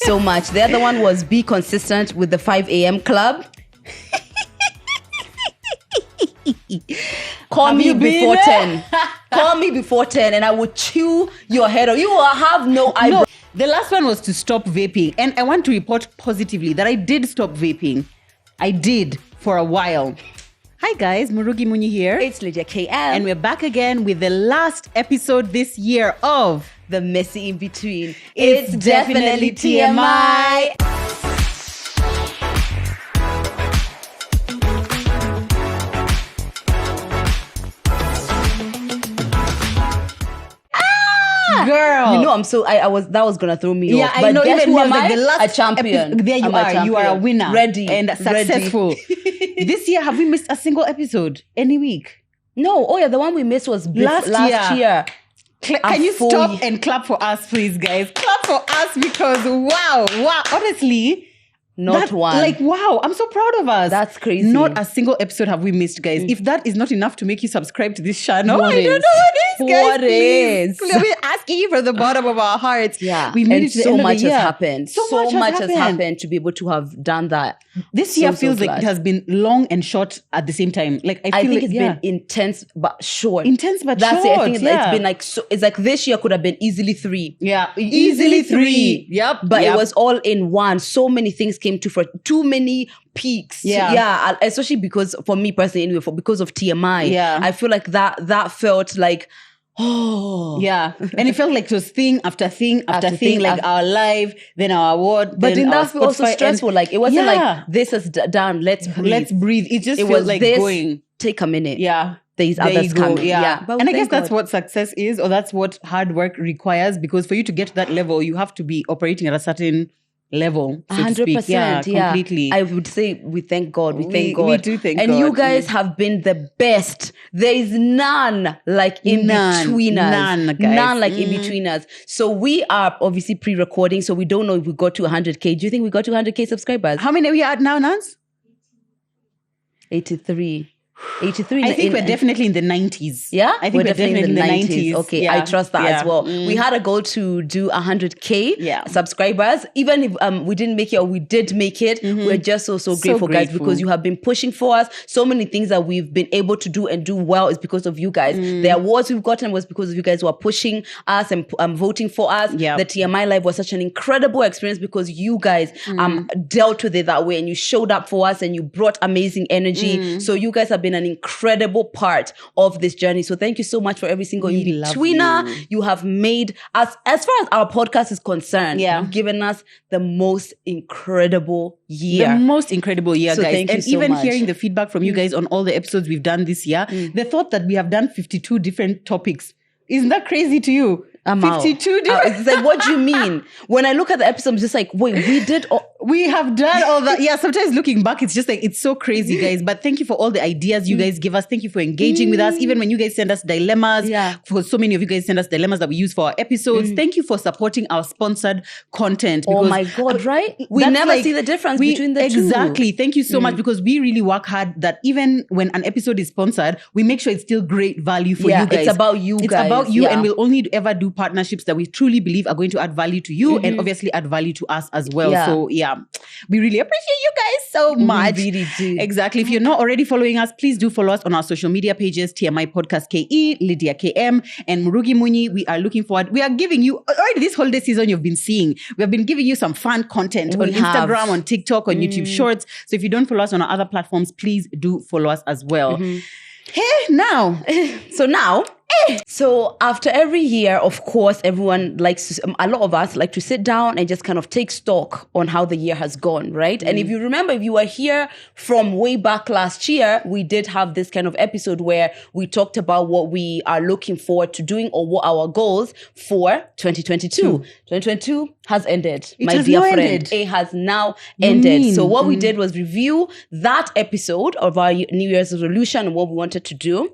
so much. The other one was be consistent with the 5 a.m. club. Call me before 10. Call me before 10 and I will chew your head off. You will have no eyebrow. No, the last one was to stop vaping. And I want to report positively that I did stop vaping. I did for a while. Hi guys, Murugi Munyi here. It's Lydia KM. And we're back again with the last episode this year of The Messy In Between. It's definitely TMI. Girl, you know that was gonna throw me off. I know. Guess even who am like I? the last a champion. There you are. You are a winner, ready and successful. This year, have we missed a single episode any week? No. Oh yeah, the one we missed was last year. Can you stop and clap for us, please, guys? Clap for us because wow. Honestly. One. Like, wow, I'm so proud of us. That's crazy. Not a single episode have we missed, guys. If that is not enough to make you subscribe to this channel, I don't know what is, guys. What is? We're asking you from the bottom of our hearts. Yeah. We made it to the end of the year. Has happened. So much has happened to be able to have done that. This year feels like it has been long and short at the same time. Like I think it's been intense but short. Intense but That's short. It. I think it's been like so. It's like this year could have been easily 3. Yeah, easily 3. Yep. But it was all in one. So many things came to for too many peaks. Yeah. Especially because for me personally, anyway, because of TMI. Yeah. I feel like that felt like. Oh yeah, and it felt like it was thing after thing after thing, like our live, then our award. But then that felt also stressful. Like it wasn't like this is done. Let's breathe. It just feels like going. Take a minute. Yeah, there's others coming. Yeah. And I guess that's what success is, or that's what hard work requires. Because for you to get to that level, you have to be operating at a certain level, so 100%. Yeah, completely. I would say we thank God. We thank God. We do thank God. And you guys have been the best. There is none like in between us. None, guys. None like in between us. So we are obviously pre-recording, so we don't know if we got to 100K. Do you think we got to 100K subscribers? How many are we at now, Nance? 83. I think we're definitely in the 90s. Yeah? I think we're definitely in the 90s. Okay, yeah. I trust that as well. We had a goal to do 100K subscribers. Even if we didn't make it or we did make it, we're just so grateful, guys, because you have been pushing for us. So many things that we've been able to do and do well is because of you guys. The awards we've gotten was because of you guys who are pushing us and voting for us. Yep. The TMI Live was such an incredible experience because you guys dealt with it that way and you showed up for us and you brought amazing energy. So you guys have been an incredible part of this journey. So thank you so much for every single in-betweener you have made us. As far as our podcast is concerned, you've given us the most incredible year. The most incredible year, so guys. Thank you and so even much. Hearing the feedback from you guys on all the episodes we've done this year, the thought that we have done 52 different topics. Isn't that crazy to you? 52 different. It's like, what do you mean? When I look at the episode, I'm just like, wait, we have done all that. Yeah, sometimes looking back, it's just like, it's so crazy, guys. But thank you for all the ideas you guys give us. Thank you for engaging with us. Even when you guys send us dilemmas, for so many of you guys send us dilemmas that we use for our episodes. Thank you for supporting our sponsored content. Because, oh my God, right? We never see the difference between the two. Exactly. Thank you so much, because we really work hard that even when an episode is sponsored, we make sure it's still great value for you guys. It's about you guys. It's about you, and we'll only ever do partnerships that we truly believe are going to add value to you and obviously add value to us as well. So we really appreciate you guys so much. We really do. Exactly. If you're not already following us, please do follow us on our social media pages, TMI Podcast KE, Lydia KM, and Murugi Munyi. We are looking forward. We are giving you, already this holiday season you've been seeing, we have been giving you some fun content on Instagram, on TikTok, on YouTube Shorts. So if you don't follow us on our other platforms, please do follow us as well. Hey, now. So after every year, of course, everyone likes to, a lot of us like to sit down and just kind of take stock on how the year has gone, right? And if you remember, if you were here from way back last year, we did have this kind of episode where we talked about what we are looking forward to doing or what our goals for 2022. 2022 has ended, my dear friend. It has now ended. So what we did was review that episode of our New Year's resolution and what we wanted to do.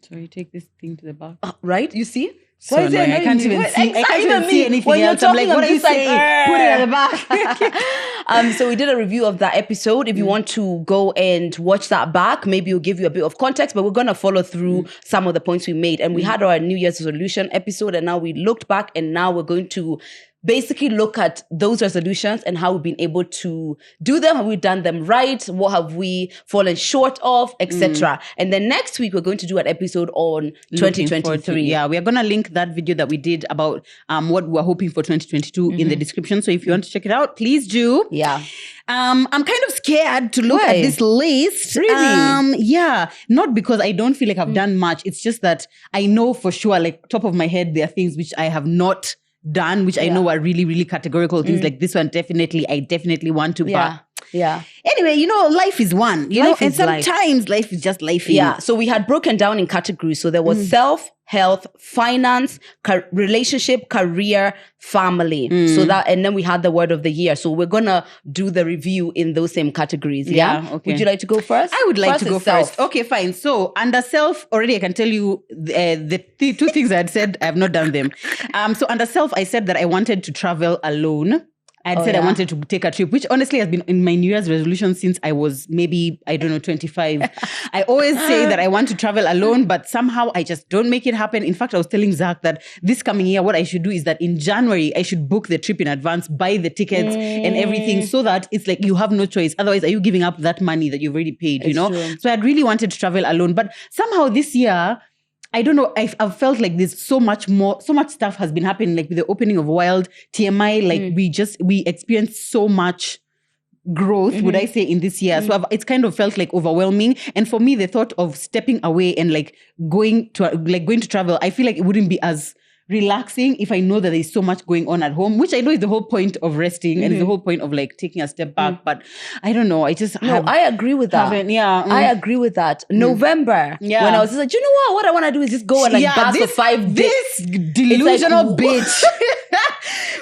So you take this thing to the back. Right? You see? So I can't even see. I can't even see anything when else. I'm like, what are you saying? Put it at the back. So we did a review of that episode. If you want to go and watch that back, maybe we'll give you a bit of context, but we're going to follow through some of the points we made. And we had our New Year's resolution episode, and now we looked back, and now we're going to basically look at those resolutions and how we've been able to do them. Have we done them right? What have we fallen short of, etc. And then next week we're going to do an episode on 2023. Yeah, we are going to link that video that we did about what we're hoping for 2022 in the description. So if you want to check it out, please do. Yeah. I'm kind of scared to look at this list. Really? Yeah. Not because I don't feel like I've done much. It's just that I know for sure, like top of my head, there are things which I have not done, which I know are really, really categorical things. Like this one, I definitely want to. But anyway, life is one. You know, and sometimes life is just life. Yeah. So we had broken down in categories. So there was self, health, finance, relationship, career, family. So that, and then we had the word of the year. So we're gonna do the review in those same categories. Yeah. Okay. Would you like to go first? I would like to go first. Okay, fine. So under self, already I can tell you the two things I had said, I have not done them. So under self, I said that I wanted to travel alone. I had said I wanted to take a trip, which honestly has been in my New Year's resolution since I was maybe, 25. I always say that I want to travel alone, but somehow I just don't make it happen. In fact, I was telling Zach that this coming year, what I should do is that in January, I should book the trip in advance, buy the tickets and everything so that it's like you have no choice. Otherwise, are you giving up that money that you've already paid, you know? True. So I'd really wanted to travel alone. But somehow this year, I don't know, I've felt like there's so much stuff has been happening, like with the opening of Wild, TMI, like we experienced so much growth, would I say, in this year. So it's kind of felt like overwhelming. And for me, the thought of stepping away and like going to travel, I feel like it wouldn't be as relaxing if I know that there's so much going on at home, which I know is the whole point of resting and is the whole point of like taking a step back. But I don't know. I agree with that. I agree with that. November, when I was just like, you know what I want to do is just go and like bath for 5 days. This delusional bitch.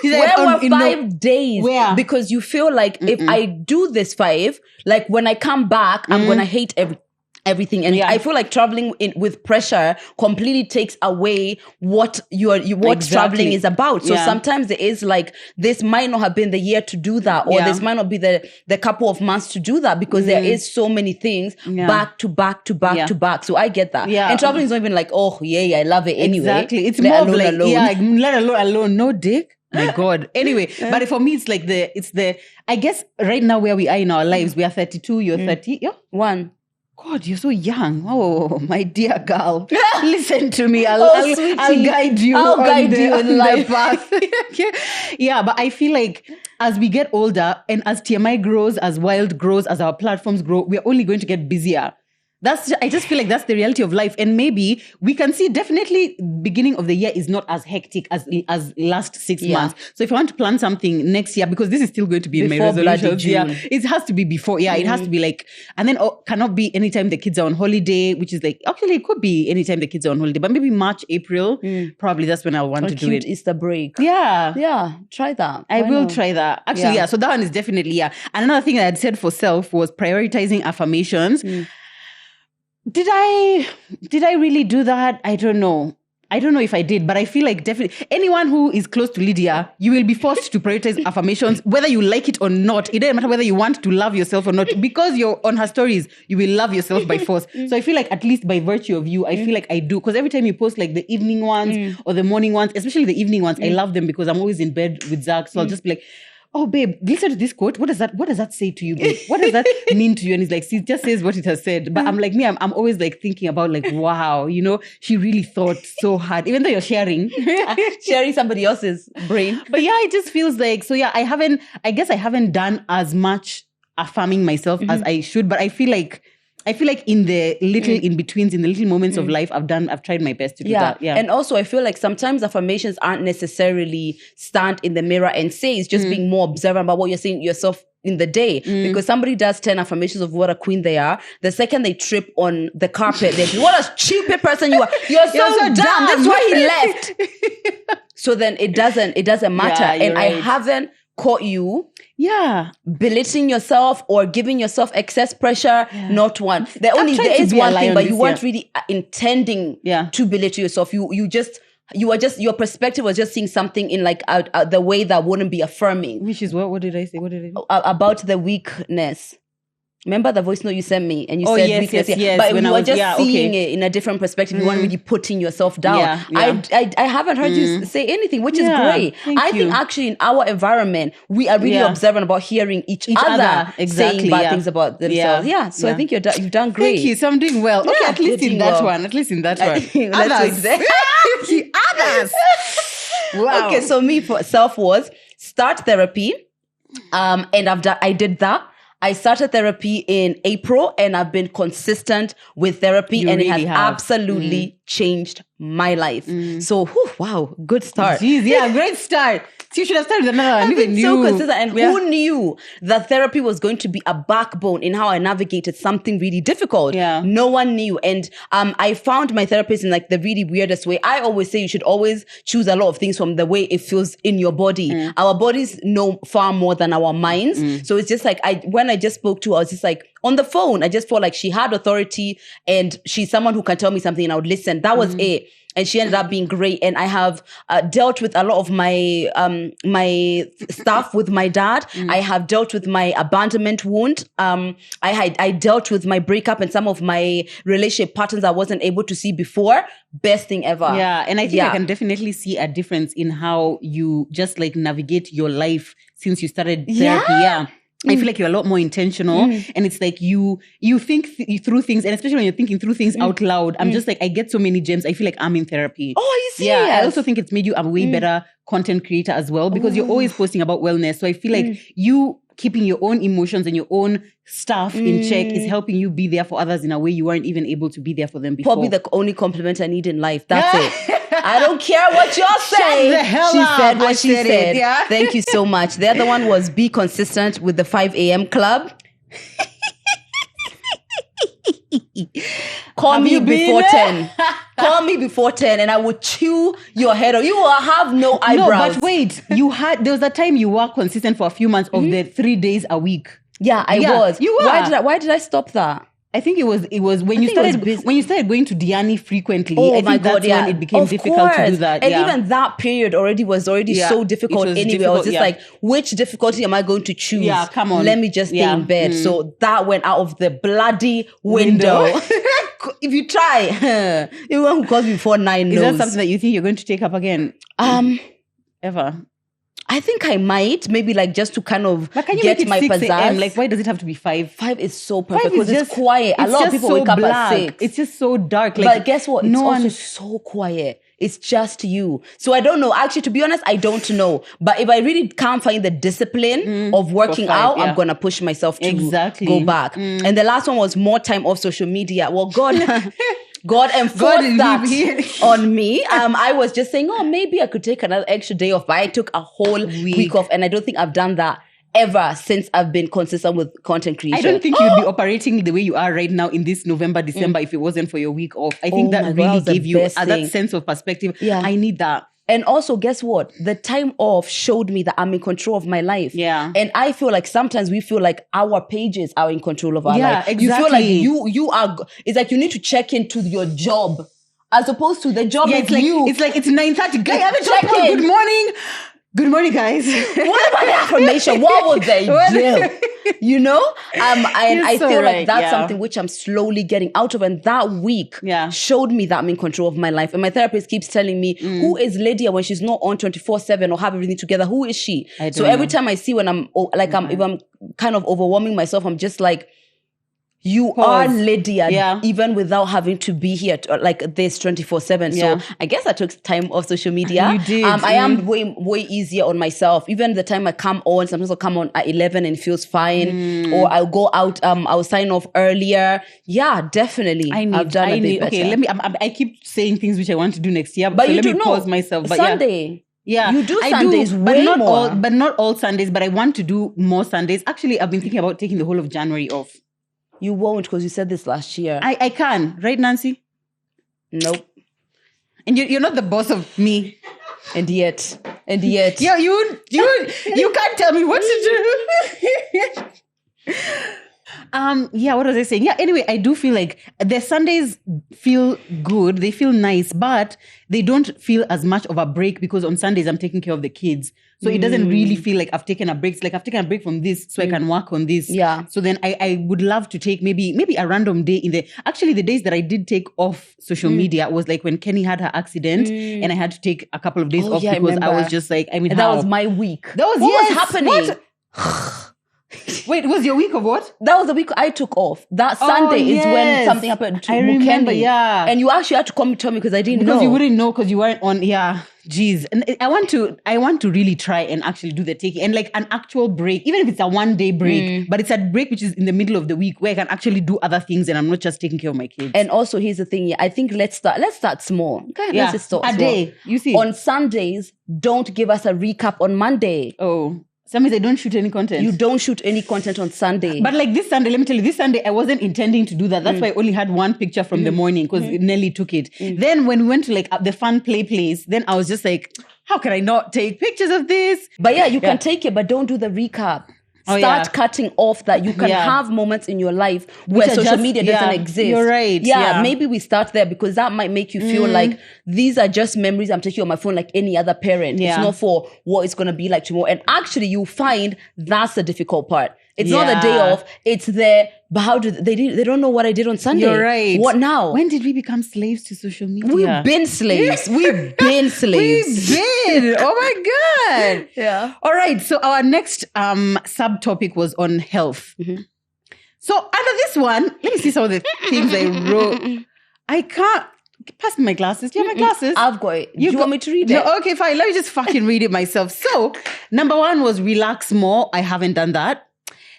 Where were 5 days? Where? Because you feel like if I do this 5, like when I come back, I'm going to hate everything. And I feel like traveling with pressure completely takes away what traveling is about. So sometimes there is like, this might not have been the year to do that, or this might not be the couple of months to do that, because there is so many things back to back to back to back. So I get that. And traveling is not even like, oh yeah, I love it anyway. Exactly. It's more of like, let alone, no dick. My God. Anyway, but for me, it's like I guess right now where we are in our lives, we are 32, you're 30. Yeah. 1. God, you're so young. Oh, my dear girl. Listen to me. I'll guide you. I'll guide you in life. Path. Yeah, but I feel like as we get older and as TMI grows, as Wild grows, as our platforms grow, we're only going to get busier. I just feel like that's the reality of life. And maybe we can see definitely beginning of the year is not as hectic as last 6 months. So if I want to plan something next year, because this is still going to be before in my resolutions, it has to be before. Yeah, it has to be like, and then cannot be anytime the kids are on holiday, which is like, actually it could be anytime the kids are on holiday, but maybe March, April, probably that's when I want to do it. Easter break. Yeah. Try that. I will try that. Actually, so that one is definitely, And another thing that I'd said for self was prioritizing affirmations. Did I really do that? I don't know. I don't know if I did, but I feel like definitely anyone who is close to Lydia, you will be forced to prioritize affirmations, whether you like it or not. It doesn't matter whether you want to love yourself or not. Because you're on her stories, you will love yourself by force. So I feel like at least by virtue of you, I feel like I do. Because every time you post like the evening ones or the morning ones, especially the evening ones, I love them because I'm always in bed with Zach. So I'll just be like, oh, babe, listen to this quote. What does that say to you, babe? What does that mean to you? And he's like, she just says what it has said. But I'm like, I'm always like thinking about like, wow, she really thought so hard. Even though you're sharing somebody else's brain. But it just feels like, I guess I haven't done as much affirming myself as I should. But I feel like in the little in-betweens, in the little moments of life, I've tried my best to do that. Yeah. And also I feel like sometimes affirmations aren't necessarily stand in the mirror and say, it's just being more observant about what you're saying yourself in the day. Because somebody does 10 affirmations of what a queen they are. The second they trip on the carpet, they're like, what a stupid person you are. You're so dumb. That's why he left. So then it doesn't matter. And right. I haven't caught you belittling yourself or giving yourself excess pressure. Not one. There is one thing, but you weren't really intending to belittle yourself. Your perspective was just seeing something in like the way that wouldn't be affirming. Which is what did I say? What did I do? About the weakness. Remember the voice note you sent me and you Oh, said yes, weakness, yes. but When you I were was- just seeing okay. it in a different perspective. You weren't really putting yourself down. Yeah. I haven't heard you say anything, which is Yeah, great. thank I think you. actually in our environment, we are really Yeah. observant about hearing each other, other exactly, saying bad yeah. things about themselves. Yeah. So I think you've done great. Thank you. So I'm doing well. Okay, Yeah, at least you're in doing that well. one. At least in that one. Let's Others. say- Others. Wow. Okay, so me for self was start therapy. And I did that. I started therapy in April and I've been consistent with therapy You and really it has have. absolutely changed my life. So, wow, good start. Jeez, yeah, great start. So you should have started with another one. I've been so consistent, and Yeah. who knew that therapy was going to be a backbone in how I navigated something really difficult? Yeah. No one knew, and I found my therapist in like the really weirdest way. I always say you should always choose a lot of things from the way it feels in your body. Our bodies know far more than our minds, so it's just like when I just spoke to her, I was just like on the phone. I just felt like she had authority, and she's someone who can tell me something, and I would listen. That was it. And she ended up being great. And I have dealt with a lot of my my stuff with my dad. I have dealt with my abandonment wound. I dealt with my breakup and some of my relationship patterns I wasn't able to see before. Best thing ever. Yeah, and I think I can definitely see a difference in how you just like navigate your life since you started therapy. Yeah. I feel like you're a lot more intentional, and it's like you think through things, and especially when you're thinking through things out loud. I'm just like, I get so many gems. I feel like I'm in therapy. Oh, are you serious? Yeah, I also think it's made you a way better content creator as well, because you're always posting about wellness. So I feel like you keeping your own emotions and your own stuff in check is helping you be there for others in a way you weren't even able to be there for them before. Probably the only compliment I need in life. That's it. I don't care what you're saying. the hell she up. said what I she said said. it, yeah. Thank you so much. The other one was be consistent with the 5 a.m. club. Call me before 10. Call me before 10 and I will chew your head off. You will have no eyebrows. No, but wait, there was a time you were consistent for a few months of the 3 days a week. Yeah, I was. You were. Why did I stop that? I think it was when you started going to Diani frequently. Oh I think my God, that's when it became difficult to do that. And even that period was so difficult was anyway. I was just like, which difficulty am I going to choose? Yeah, come on. Let me just stay in bed. So that went out of the bloody window. If you try, everyone who calls me before 9 knows. Is that something that you think you're going to take up again? Ever? I think I might, maybe like just to kind of But can you get make it my 6 a.m.? pizzazz. Like, why does it have to be 5? 5 is so perfect 5 because is it's quiet. A lot of people wake up at 6. It's just so dark. Like, But guess what? It's also so quiet. It's just you. So I don't know. Actually, to be honest, I don't know. But if I really can't find the discipline of working out, I'm going to push myself to go back. And the last one was more time off social media. Well, God enforced that on me. I was just saying, maybe I could take another extra day off. But I took a whole week off. And I don't think I've done that ever since I've been consistent with content creation. I don't think you'd be operating the way you are right now in this November, December if it wasn't for your week off. I think that really gave you that sense of perspective. Yeah. I need that. And also, guess what? The time off showed me that I'm in control of my life. Yeah. And I feel like sometimes we feel like our pages are in control of our life. Exactly. You feel like you are, it's like you need to check into your job as opposed to the job is like, you. It's like, it's 9:30. Guys, have a check in. Good morning. Good morning, guys. What about the affirmation? What would they do? You know? And I feel like that's something which I'm slowly getting out of. And that week showed me that I'm in control of my life. And my therapist keeps telling me, who is Lydia when she's not on 24/7 or have everything together? Who is she? So every time I see when if I'm kind of overwhelming myself, I'm just like, you are Lydia, even without having to be here like this 24/7. So I guess I took time off social media. You did. I am way easier on myself. Even the time I come on, sometimes I'll come on at 11 and it feels fine. Or I'll go out, I'll sign off earlier. Yeah, definitely. I've done a bit better. Okay, I keep saying things which I want to do next year. But so you let me pause myself. But Sunday. Yeah, you do Sundays but not more. but not all Sundays. But I want to do more Sundays. Actually, I've been thinking about taking the whole of January off. You won't because you said this last year. I can, right, Nancy? Nope. And you're not the boss of me. And yet. Yeah, you can't tell me what to do. Yeah, what was I saying? Yeah, anyway, I do feel like the Sundays feel good. They feel nice, but they don't feel as much of a break because on Sundays I'm taking care of the kids. So it doesn't really feel like I've taken a break. It's like I've taken a break from this so I can work on this. Yeah. So then I would love to take maybe a random day actually the days that I did take off social media was like when Kenny had her accident and I had to take a couple of days off because I was just like, that was my week. That was, what was happening? Wait, was your week of what? That was the week I took off. That Sunday is when something happened to Mukendi. Remember, yeah. And you actually had to come tell me because I didn't know. Because you wouldn't know because you weren't on, yeah. Jeez. And I want to really try and actually do the taking and like an actual break, even if it's a 1-day break, but it's a break which is in the middle of the week where I can actually do other things and I'm not just taking care of my kids. And also here's the thing, I think let's start small. Okay, let's just start a small. day. You see. On Sundays, don't give us a recap on Monday. Oh. That means I don't shoot any content. You don't shoot any content on Sunday. But like this Sunday, let me tell you, this Sunday, I wasn't intending to do that. That's why I only had one picture from the morning because Nelly took it. Then when we went to like the fun play place, then I was just like, how can I not take pictures of this? But yeah, you can take it, but don't do the recap. Start cutting off that you can have moments in your life where social media doesn't exist. You're right. Yeah, maybe we start there because that might make you feel like these are just memories I'm taking on my phone like any other parent. It's not for what it's going to be like tomorrow. And actually you find that's the difficult part. It's not the day off. It's the, but how do they don't know what I did on Sunday. You're right. What now? When did we become slaves to social media? We've been slaves. We've been slaves. We've been. Oh my God. Yeah. All right. So our next subtopic was on health. So under this one, let me see some of the things I wrote. I can't. Pass me my glasses. Do you have my glasses? I've got it. Do you want me to read it? No, okay, fine. Let me just fucking read it myself. So, number 1 was relax more. I haven't done that.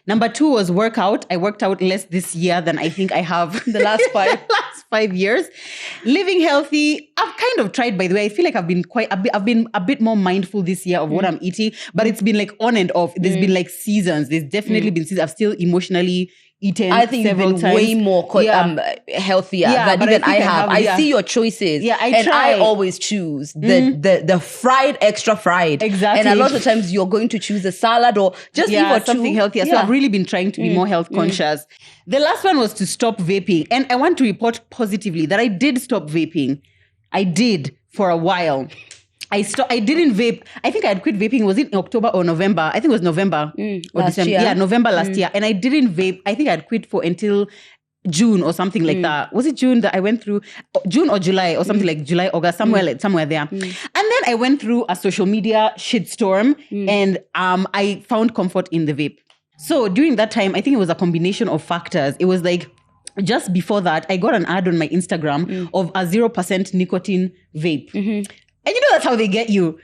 Number 2 was workout. I worked out less this year than I think I have the last 5 5 years. Living healthy. I've kind of tried, by the way. I feel like I've been a bit more mindful this year of what I'm eating, but it's been like on and off. There's been like seasons. There's definitely been seasons. I've still emotionally eaten. I think you've been way more healthier than even I have. I see your choices. Yeah, I always choose the fried, extra fried. Exactly. And a lot of times you're going to choose a salad or just leave or something healthier. So I've really been trying to be more health conscious. The last one was to stop vaping. And I want to report positively that I did stop vaping. I did for a while. I didn't vape. I think I had quit vaping. Was it in October or November? I think it was November or December. Year. Yeah, November last year. And I didn't vape. I think I had quit for until June or something like that. Was it June that I went through? June or July or something like July, August, somewhere there. And then I went through a social media shitstorm and I found comfort in the vape. So during that time, I think it was a combination of factors. It was like, just before that, I got an ad on my Instagram of a 0% nicotine vape. And you know that's how they get you.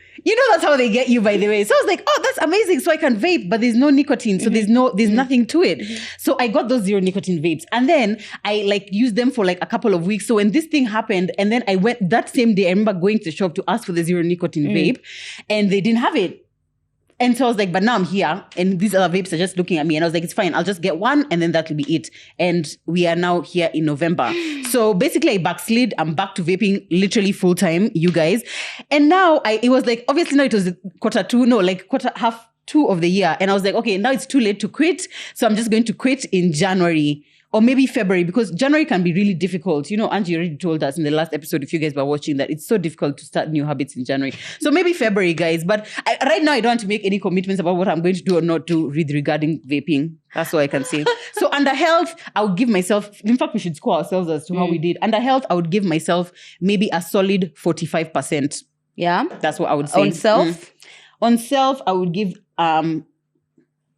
By the way. So I was like, oh, that's amazing. So I can vape, but there's no nicotine. So there's nothing to it. So I got those 0 nicotine vapes. And then I like used them for like a couple of weeks. So when this thing happened, and then I went that same day, I remember going to the shop to ask for the 0 nicotine vape, and they didn't have it. And so I was like, but now I'm here and these other vapes are just looking at me. And I was like, it's fine. I'll just get one and then that'll be it. And we are now here in November. So basically I backslid. I'm back to vaping literally full time, you guys. And now it was like, obviously now it was half 2 of the year. And I was like, okay, now it's too late to quit. So I'm just going to quit in January. Or maybe February, because January can be really difficult. You know, Angie already told us in the last episode, if you guys were watching, that it's so difficult to start new habits in January. So maybe February, guys. But right now, I don't want to make any commitments about what I'm going to do or not do regarding vaping. That's all I can say. So under health, I would give myself, in fact, we should score ourselves as to how we did. Under health, I would give myself maybe a solid 45%. Yeah. That's what I would say. On self? On self, I would give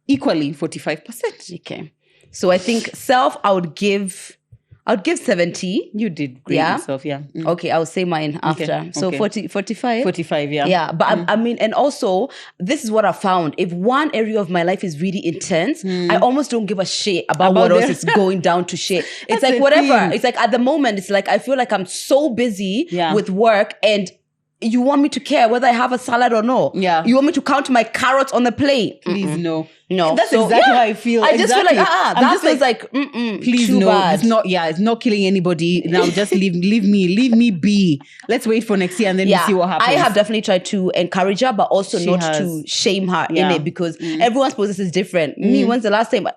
equally 45%. Okay. So I think self, I would give 70. You did great yourself, yeah. Okay, I'll say mine after. Okay. So 45? 45, yeah. Yeah, but I mean, and also, this is what I found. If one area of my life is really intense, I almost don't give a shit about what else is going down to shit. It's like whatever. Thing. It's like at the moment, it's like I feel like I'm so busy with work and you want me to care whether I have a salad or no. Yeah. You want me to count my carrots on the plate. Please, no. That's exactly how I feel. I just feel like, that feels like, please too no. bad. It's not killing anybody. Now just leave me be. Let's wait for next year and then we see what happens. I have definitely tried to encourage her, but also to shame her in it because everyone's process is different. Me, when's the last time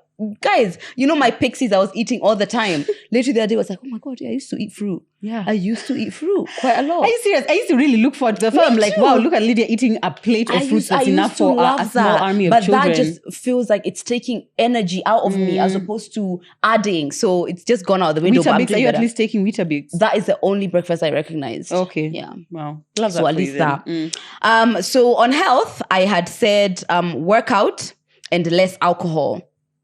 guys, you know my pixies I was eating all the time. Literally the other day I was like, oh my God, I used to eat fruit. Yeah. I used to eat fruit quite a lot. Are you serious? I used to really look forward to the film. I'm like, wow, look at Lydia eating a plate of fruits that's enough for a small army of children. But that just feels like it's taking energy out of me as opposed to adding. So it's just gone out the window. Weetabix, are you at least taking Weetabix? That is the only breakfast I recognized. Okay. Yeah. Wow. Love that so at least that. So on health, I had said workout and less alcohol,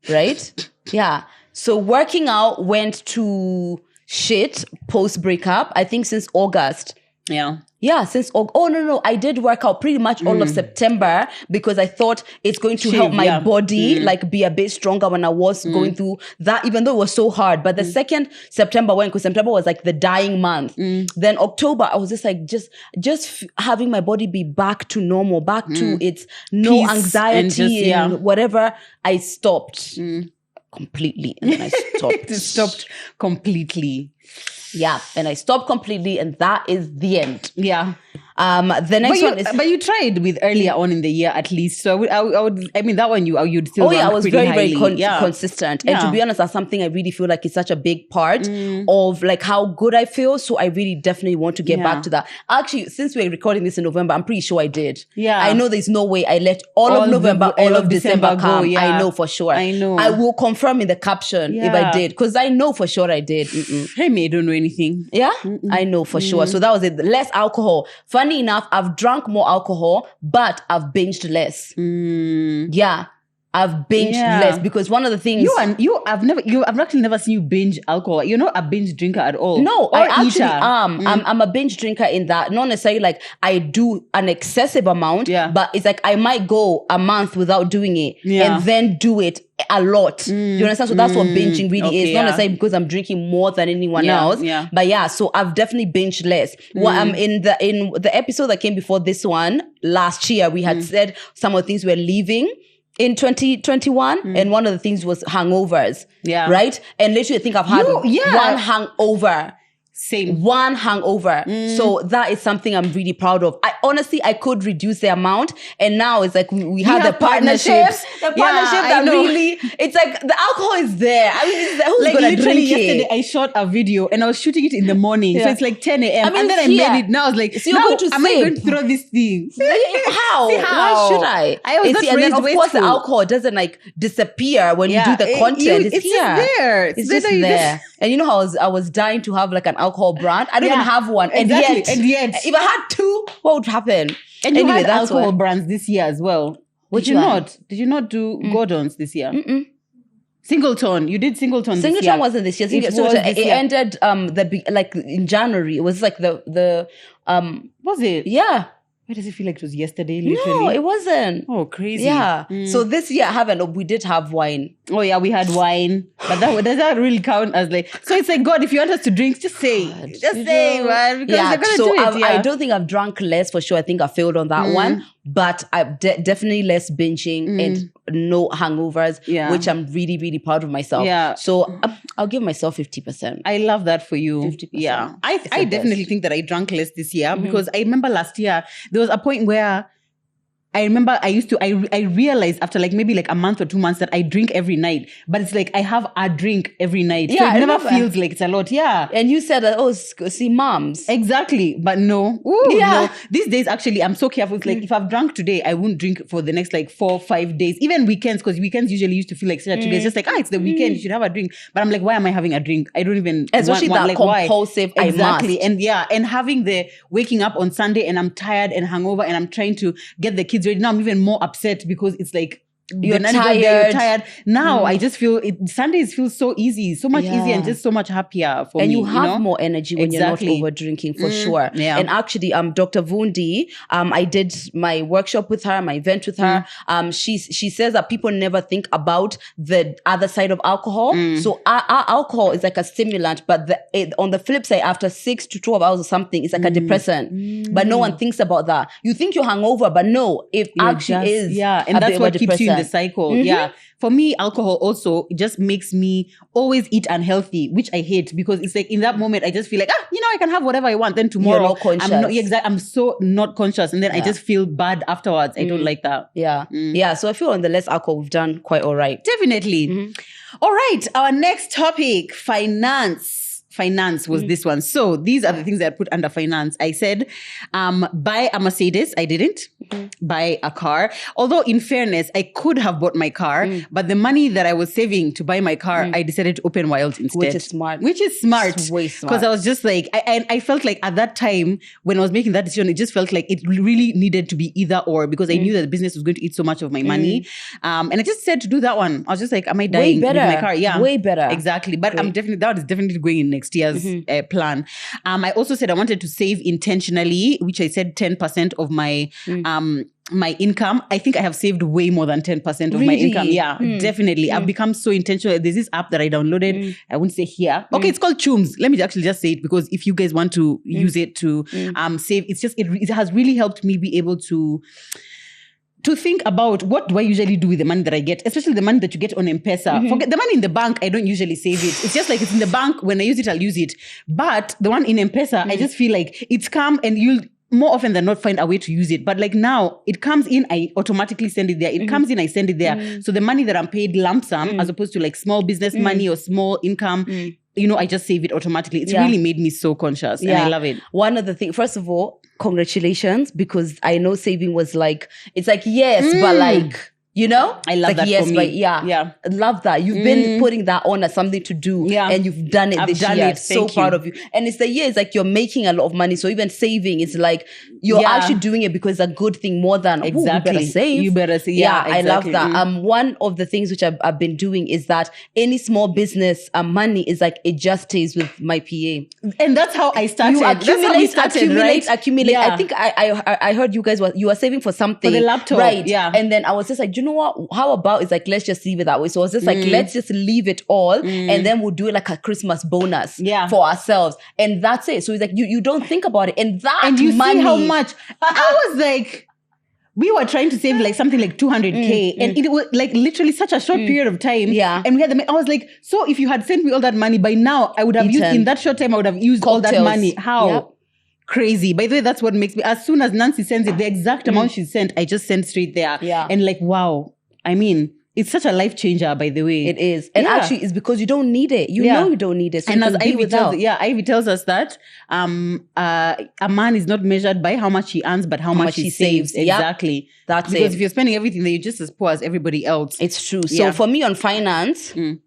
right? Yeah. So working out went to shit post breakup. I think since August. Yeah. Yeah, since no, I did work out pretty much all of September because I thought it's going to help my body like be a bit stronger when I was going through that, even though it was so hard. But the second September went, because September was like the dying month. Then October, I was just like, just having my body be back to normal, back to its no peace anxiety and whatever. I stopped completely, and then I stopped. Stopped completely. Yeah, and I stopped completely, and that is the end. Yeah. The next one is... But you tried with earlier on in the year at least. So I mean, that one you'd still I was very consistent. Yeah. And to be honest, that's something I really feel like is such a big part of like how good I feel. So I really definitely want to get back to that. Actually, since we're recording this in November, I'm pretty sure I did. Yeah. I know there's no way I let all of November, all of December come. Go, yeah. I know for sure. I know. I will confirm in the caption if I did, because I know for sure I did. Hey, me, I don't know anything. Yeah, I know for sure. So that was it. Less alcohol. Funny enough, I've drunk more alcohol, but I've binged less. Yeah, I've binged less because one of the things I've actually never seen you binge alcohol. You're not a binge drinker at all. No, I actually am. I'm a binge drinker in that, not necessarily like I do an excessive amount, but it's like I might go a month without doing it and then do it a lot. Do you understand? So that's what binging really is. Not necessarily because I'm drinking more than anyone else. Yeah. But yeah, so I've definitely binged less. Well, in the episode that came before this one last year, we had said some of the things we're leaving in 2021, and one of the things was hangovers. Yeah. Right? And literally I think I've had one hangover. Same. One hangover. So that is something I'm really proud of. I could reduce the amount, and now it's like we have the partnerships. The partnerships that really, it's like the alcohol is there. I mean, it's like, who's gonna drink it? Yesterday I shot a video and I was shooting it in the morning. So it's like 10 a.m. And then I made it. Now I was like, so you're going to am I going to throw this thing? How? Why should I? I was not raised. And then of course the alcohol doesn't like disappear when you do the content. It's here. There. It's just there. And you know how I was dying to have like an alcohol brand. I don't even have one. Exactly. And yet, if I had two, what would happen? And you had alcohol brands this year as well. Did you not do Gordon's this year? Singleton. You did Singleton this year. Singleton wasn't this year. It ended in January. It was like the was it? Yeah. Why does it feel like it was yesterday, literally? No, it wasn't. Oh, crazy. Yeah. So this year, we did have wine. Oh, yeah, we had wine. But does that really count as like... So it's like, God, if you want us to drink, just say. Just say, man. Because they're going to do it. I don't think I've drunk less for sure. I think I failed on that one. But I've definitely less binging and no hangovers, which I'm really, really proud of myself. Yeah. So I'll give myself 50%. I love that for you. 50%. Yeah. I definitely think that I drank less this year because I remember last year, there was a point where I remember I realized after maybe a month or 2 months that I drink every night. But it's like I have a drink every night. Yeah, so it never feels like it's a lot. Yeah. And you said that, see moms. Exactly. But no. No. These days, actually, I'm so careful. It's like if I've drunk today, I won't drink for the next 4 or 5 days. Even weekends, because weekends usually used to feel like such a It's just like, it's the weekend. You should have a drink. But I'm like, why am I having a drink? I don't even Especially want, that compulsive, why? Exactly. And and having the waking up on Sunday and I'm tired and hungover and I'm trying to get the kids ready. Now I'm even more upset because it's like you're tired. Now I just feel Sundays feel so easy, so much easier and just so much happier for me. And you have more energy when you're not over drinking for sure. Yeah. And actually, Dr. Vundi, I did my workshop with her, my event with her. She says that people never think about the other side of alcohol. So our alcohol is like a stimulant, but on the flip side, after 6 to 12 hours or something, it's like a depressant. But no one thinks about that. You think you're hungover, but no, it actually is. Yeah, and that's what keeps you the cycle. Yeah. For me, alcohol also just makes me always eat unhealthy, which I hate because it's like in that moment, I just feel like, I can have whatever I want. Then tomorrow, You're not conscious. I'm so not conscious. And then I just feel bad afterwards. I don't like that. Yeah. Yeah. So I feel on the less alcohol, we've done quite all right. Definitely. All right. Our next topic, finance. Finance was this one. So these are the things that I put under finance. I said, buy a Mercedes. I didn't. Buy a car. Although in fairness, I could have bought my car, but the money that I was saving to buy my car, I decided to open wild instead. Which is smart. It's way smart. Because I was just like, I felt like at that time when I was making that decision, it just felt like it really needed to be either or because I knew that the business was going to eat so much of my money. And I just said to do that one. I was just like, am I dying with my car? Yeah. Way better. Exactly. But that is definitely going in next year's plan. I also said I wanted to save intentionally, which I said 10% of my my income. I think I have saved way more than 10% of my income. Yeah, definitely. I've become so intentional. There's this app that I downloaded. I won't say here. Okay, it's called Chooms. Let me actually just say it because if you guys want to use it to save, it has really helped me be able to think about what do I usually do with the money that I get, especially the money that you get on M-Pesa. Forget the money in the bank, I don't usually save it. It's just like it's in the bank. When I use it, I'll use it. But the one in M-Pesa, I just feel like it's come and you'll more often than not find a way to use it. But like now, it comes in, I automatically send it there. It comes in, I send it there. So the money that I'm paid lump sum as opposed to like small business money or small income, I just save it automatically. It's really made me so conscious and I love it. One of the things, first of all, congratulations, because I know saving was like, it's like, yes, but like, I love that yes, for me. But I love that. You've been putting that on as something to do and you've done it this year. So proud of you. And it's the year, it's like you're making a lot of money. So even saving, it's like you're actually doing it because it's a good thing more than, you better save. You better save. Yeah, exactly. I love that. One of the things which I've been doing is that any small business money is like, it just stays with my PA. And that's how I started. You accumulate. Yeah. I think I heard you guys you were saving for something. For the laptop. Right. Yeah. And then I was just like, do you know what? How about it's like, let's just leave it that way. So I was just like, let's just leave it all and then we'll do it like a Christmas bonus for ourselves. And that's it. So it's like, you don't think about it. And you see how much. I was like, we were trying to save like something like 200K and it was like literally such a short period of time. Yeah. And we had I was like, so if you had sent me all that money by now, I would have used in that short time, I would have used all that money. How? Yep. Crazy. By the way, that's what makes me, as soon as Nancy sends it, the exact amount she sent, I just send straight there. Yeah. And like, wow. I mean, it's such a life changer, by the way. It is. And actually, it's because you don't need it. You know you don't need it. So and as Ivy tells us that a man is not measured by how much he earns, but how much he saves. Exactly. That's because if you're spending everything, then you're just as poor as everybody else. It's true. So for me on finance, it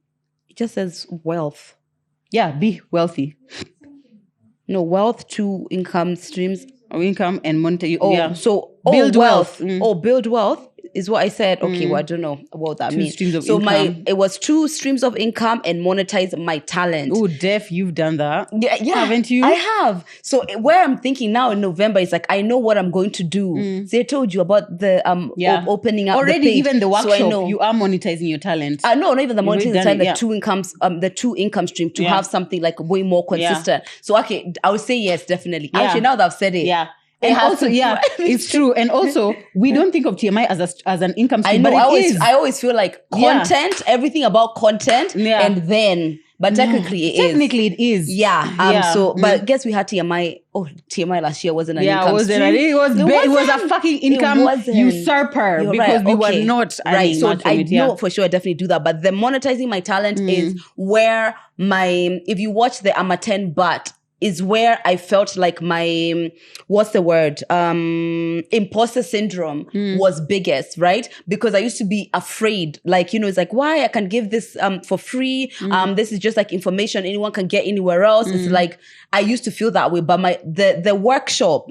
just says wealth. Yeah, be wealthy. No, wealth, 2 income streams. Income and monetary. Build wealth. Build wealth is what I said. Okay, well, I don't know what that means. 2 streams of income. It was 2 streams of income and monetize my talent. Oh, Def, you've done that. Yeah. Haven't you? I have. So where I'm thinking now in November is like, I know what I'm going to do. So I told you about the opening up already the page. Even the workshop, so I know. You are monetizing your talent. No, not even the monetizing talent, the 2 income stream to have something like way more consistent. So okay, I would say yes, definitely. Actually, now that I've said it. Yeah. And also, it's true. And also, we don't think of TMI as an income stream. I know. I always feel like content, everything about content, and then, but technically it is. Technically it is. Yeah. So, but I guess we had TMI. Oh, TMI last year wasn't an income stream. It was a fucking income usurper because we were not right. So I know for sure I definitely do that. But the monetizing my talent is where if you watch the I'm a 10 but is where I felt like my, imposter syndrome was biggest, right? Because I used to be afraid, like, it's like, why I can give this for free? This is just like information anyone can get anywhere else. It's like, I used to feel that way, but the workshop,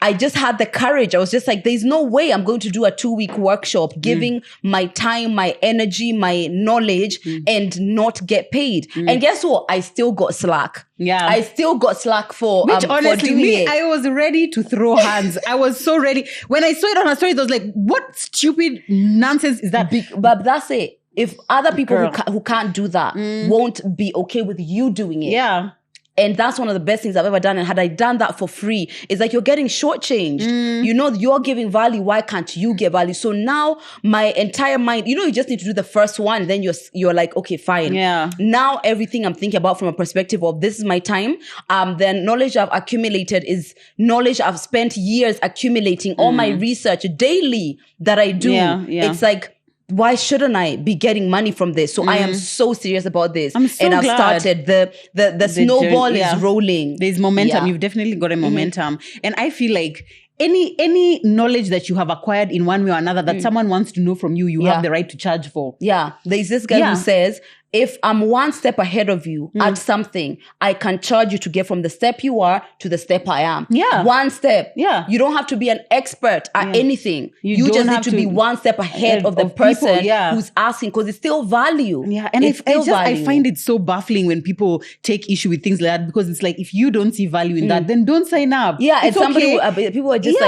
I just had the courage. I was just like, there's no way I'm going to do a 2-week workshop, giving my time, my energy, my knowledge, and not get paid. And guess what? I still got slack. Yeah. I still got slack for which honestly, it. I was ready to throw hands. I was so ready. When I saw it on her story, I was like, what stupid nonsense is that? But that's it. If other people who can't do that won't be okay with you doing it. Yeah. And that's one of the best things I've ever done. And had I done that for free, it's like you're getting shortchanged. You know, you're giving value. Why can't you give value? So now my entire mind, you know, you just need to do the first one. Then you're like, okay, fine. Yeah. Now everything I'm thinking about from a perspective of this is my time. Then knowledge I've accumulated is knowledge I've spent years accumulating. All my research daily that I do. It's like, why shouldn't I be getting money from this? So I am so serious about this. I'm so and I've glad. started the snowball is rolling. There's momentum. Yeah. You've definitely got a momentum. And I feel like any knowledge that you have acquired in one way or another that someone wants to know from you, you have the right to charge for. Yeah. There's this guy who says, if I'm one step ahead of you at something, I can charge you to get from the step you are to the step I am. Yeah. One step. Yeah. You don't have to be an expert at anything. You don't just need have to to be one step ahead of the people, person yeah. who's asking, because it's still value. Yeah, and it's still value. I find it so baffling when people take issue with things like that, because it's like, if you don't see value in that, then don't sign up. Yeah, it's and okay. people are just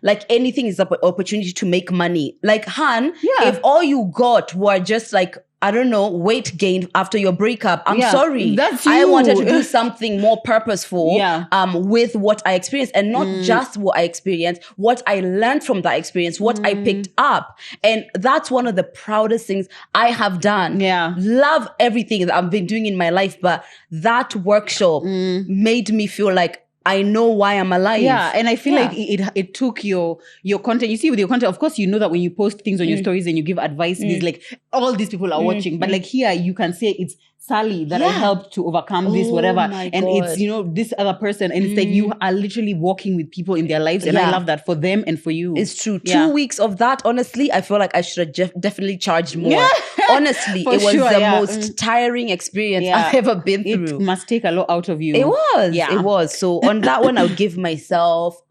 like anything is an opportunity to make money. Like Han, if all you got were just like, I don't know, weight gain after your breakup, I'm sorry. That's I you. wanted to do something more purposeful Yeah. with what I experienced, and not just what I experienced, what I learned from that experience, what I picked up. And that's one of the proudest things I have done. Yeah. Love everything that I've been doing in my life, but that workshop made me feel like I know why I'm alive. Yeah, and I feel like it took your content. You see, with your content, of course, you know that when you post things on your stories and you give advice, there's like, all these people are watching. But like here, you can say it's Sally that I helped to overcome this, whatever. And it's, you know, this other person. And it's like, you are literally walking with people in their lives. And I love that for them and for you. It's true. 2 weeks of that, honestly, I feel like I should have definitely charged more. Honestly, it was the most tiring experience I've ever been through. It must take a lot out of you. It was. Yeah. It was. So on that one, I would give myself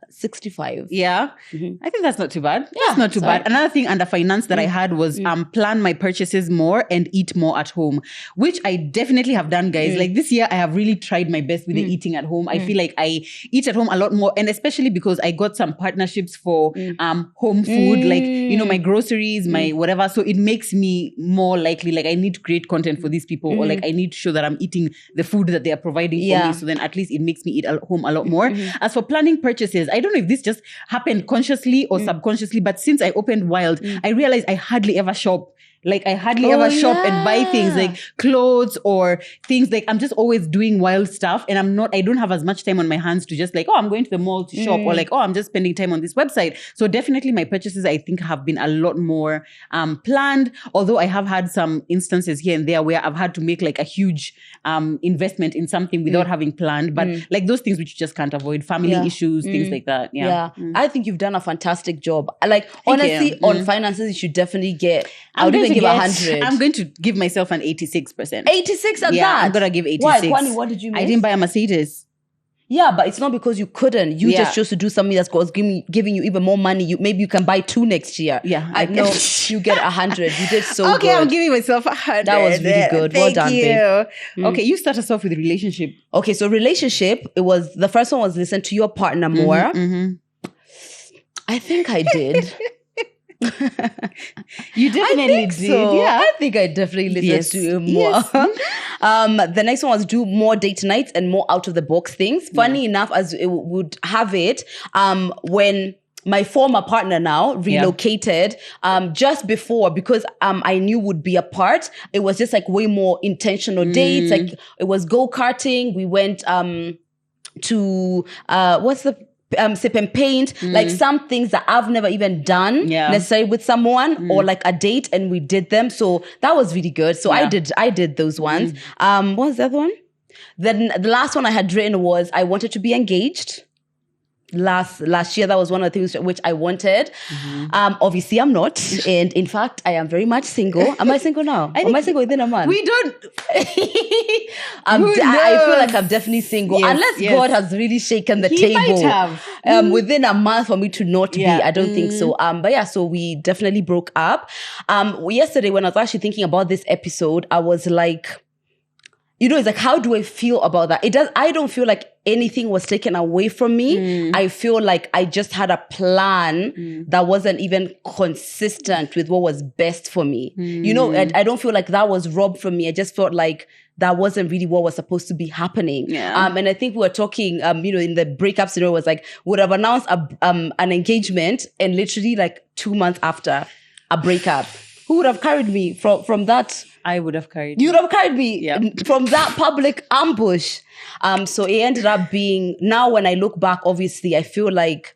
65. Yeah. I think that's not too bad. That's not too bad. Another thing under finance that I had was plan my purchases more and eat more at home, which I definitely have done, guys. Like this year, I have really tried my best with the eating at home. I feel like I eat at home a lot more, and especially because I got some partnerships for home food, like, you know, my groceries, my whatever. So it makes me more likely, like, I need to create content for these people, or like I need to show that I'm eating the food that they are providing for me. So then at least it makes me eat at home a lot more. As for planning purchases, I don't know if this just happened consciously or subconsciously, but since I opened Wild, I realized I hardly ever shop. Like I hardly ever shop and buy things like clothes or things. Like I'm just always doing Wild stuff, and I don't have as much time on my hands to just like, oh, I'm going to the mall to shop, or like, oh, I'm just spending time on this website. So definitely my purchases, I think, have been a lot more planned. Although I have had some instances here and there where I've had to make like a huge investment in something without having planned. But like those things which you just can't avoid, family issues, things like that. I think you've done a fantastic job. Like honestly, on finances, you should definitely get. I would even give 100. I'm going to give myself an 86%. 86 at that? Yeah, I'm going to give 86. Why? Kwani, what did you miss? I didn't buy a Mercedes. Yeah, but it's not because you couldn't. You just chose to do something that's giving you even more money. Maybe you can buy 2 next year. Yeah, I know. You get 100. You did so good. Okay, I'm giving myself 100. That was really good. Well done, babe. Okay, you start us off with relationship. Okay, so relationship, the first one was listen to your partner more. I think I did. You definitely did. So. Yeah, I think I definitely listened to him more. The next one was do more date nights and more out of the box things. Funny enough, as it would have it, when my former partner now relocated, just before, because I knew would be apart, it was just like way more intentional dates. Like it was go-karting. We went to what's the sip and paint, like some things that I've never even done necessarily with someone or like a date, and we did them. So that was really good. So I did those ones. What was the other one? Then the last one I had written was I wanted to be engaged. Last year, that was one of the things which I wanted. Obviously, I'm not. And in fact, I am very much single. Am I single now? Am I single within a month? We don't. I feel like I'm definitely single. Unless God has really shaken the table. Might have. Within a month for me to not be. I don't think so. But yeah, so we definitely broke up. Yesterday, when I was actually thinking about this episode, I was like, it's like, how do I feel about that? I don't feel like anything was taken away from me. I feel like I just had a plan that wasn't even consistent with what was best for me. I don't feel like that was robbed from me. I just felt like that wasn't really what was supposed to be happening. Yeah. And I think we were talking, in the breakup scenario, was like, would have announced an engagement and literally like 2 months after a breakup. Who would have carried me from that? I would have carried. You would have carried me from that public ambush. So it ended up being, now when I look back, obviously, I feel like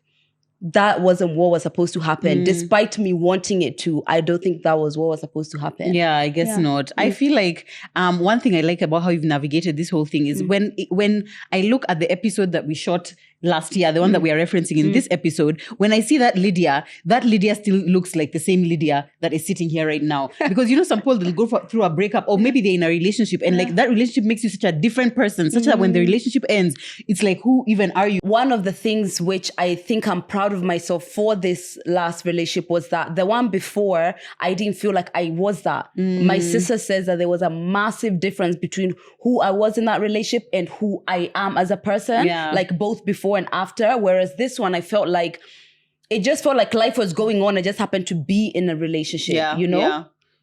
that wasn't what was supposed to happen. Despite me wanting it to, I don't think that was what was supposed to happen. Yeah, I guess not. I feel like one thing I like about how you've navigated this whole thing is when I look at the episode that we shot last year, the one that we are referencing in this episode, when I see that Lydia still looks like the same Lydia that is sitting here right now. Because some people will go through a breakup, or maybe they're in a relationship, and like that relationship makes you such a different person, such that when the relationship ends, it's like, who even are you? One of the things which I think I'm proud of myself for this last relationship was that the one before, I didn't feel like I was that. My sister says that there was a massive difference between who I was in that relationship and who I am as a person, like both before and after. Whereas this one, I felt like it just felt like life was going on. I just happened to be in a relationship,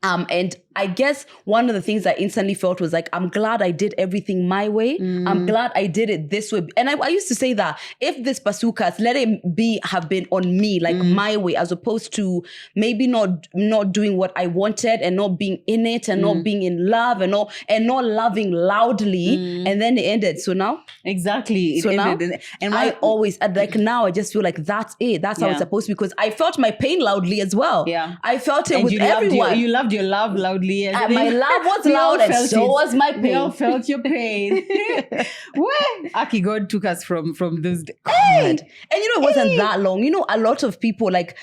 and I guess one of the things I instantly felt was like, I'm glad I did everything my way. I'm glad I did it this way. And I used to say that if this bazookas, let it have been on me, like my way, as opposed to maybe not doing what I wanted and not being in it and not being in love and not loving loudly. And then it ended. So now? Exactly. So now, and I always, like now I just feel like that's it. That's how it's supposed to be, because I felt my pain loudly as well. Yeah. I felt it and with everyone. You loved your love loudly. My love was loud and so was my pain. We all felt your pain. Where? Aki, God took us from those days. And it wasn't that long. A lot of people, like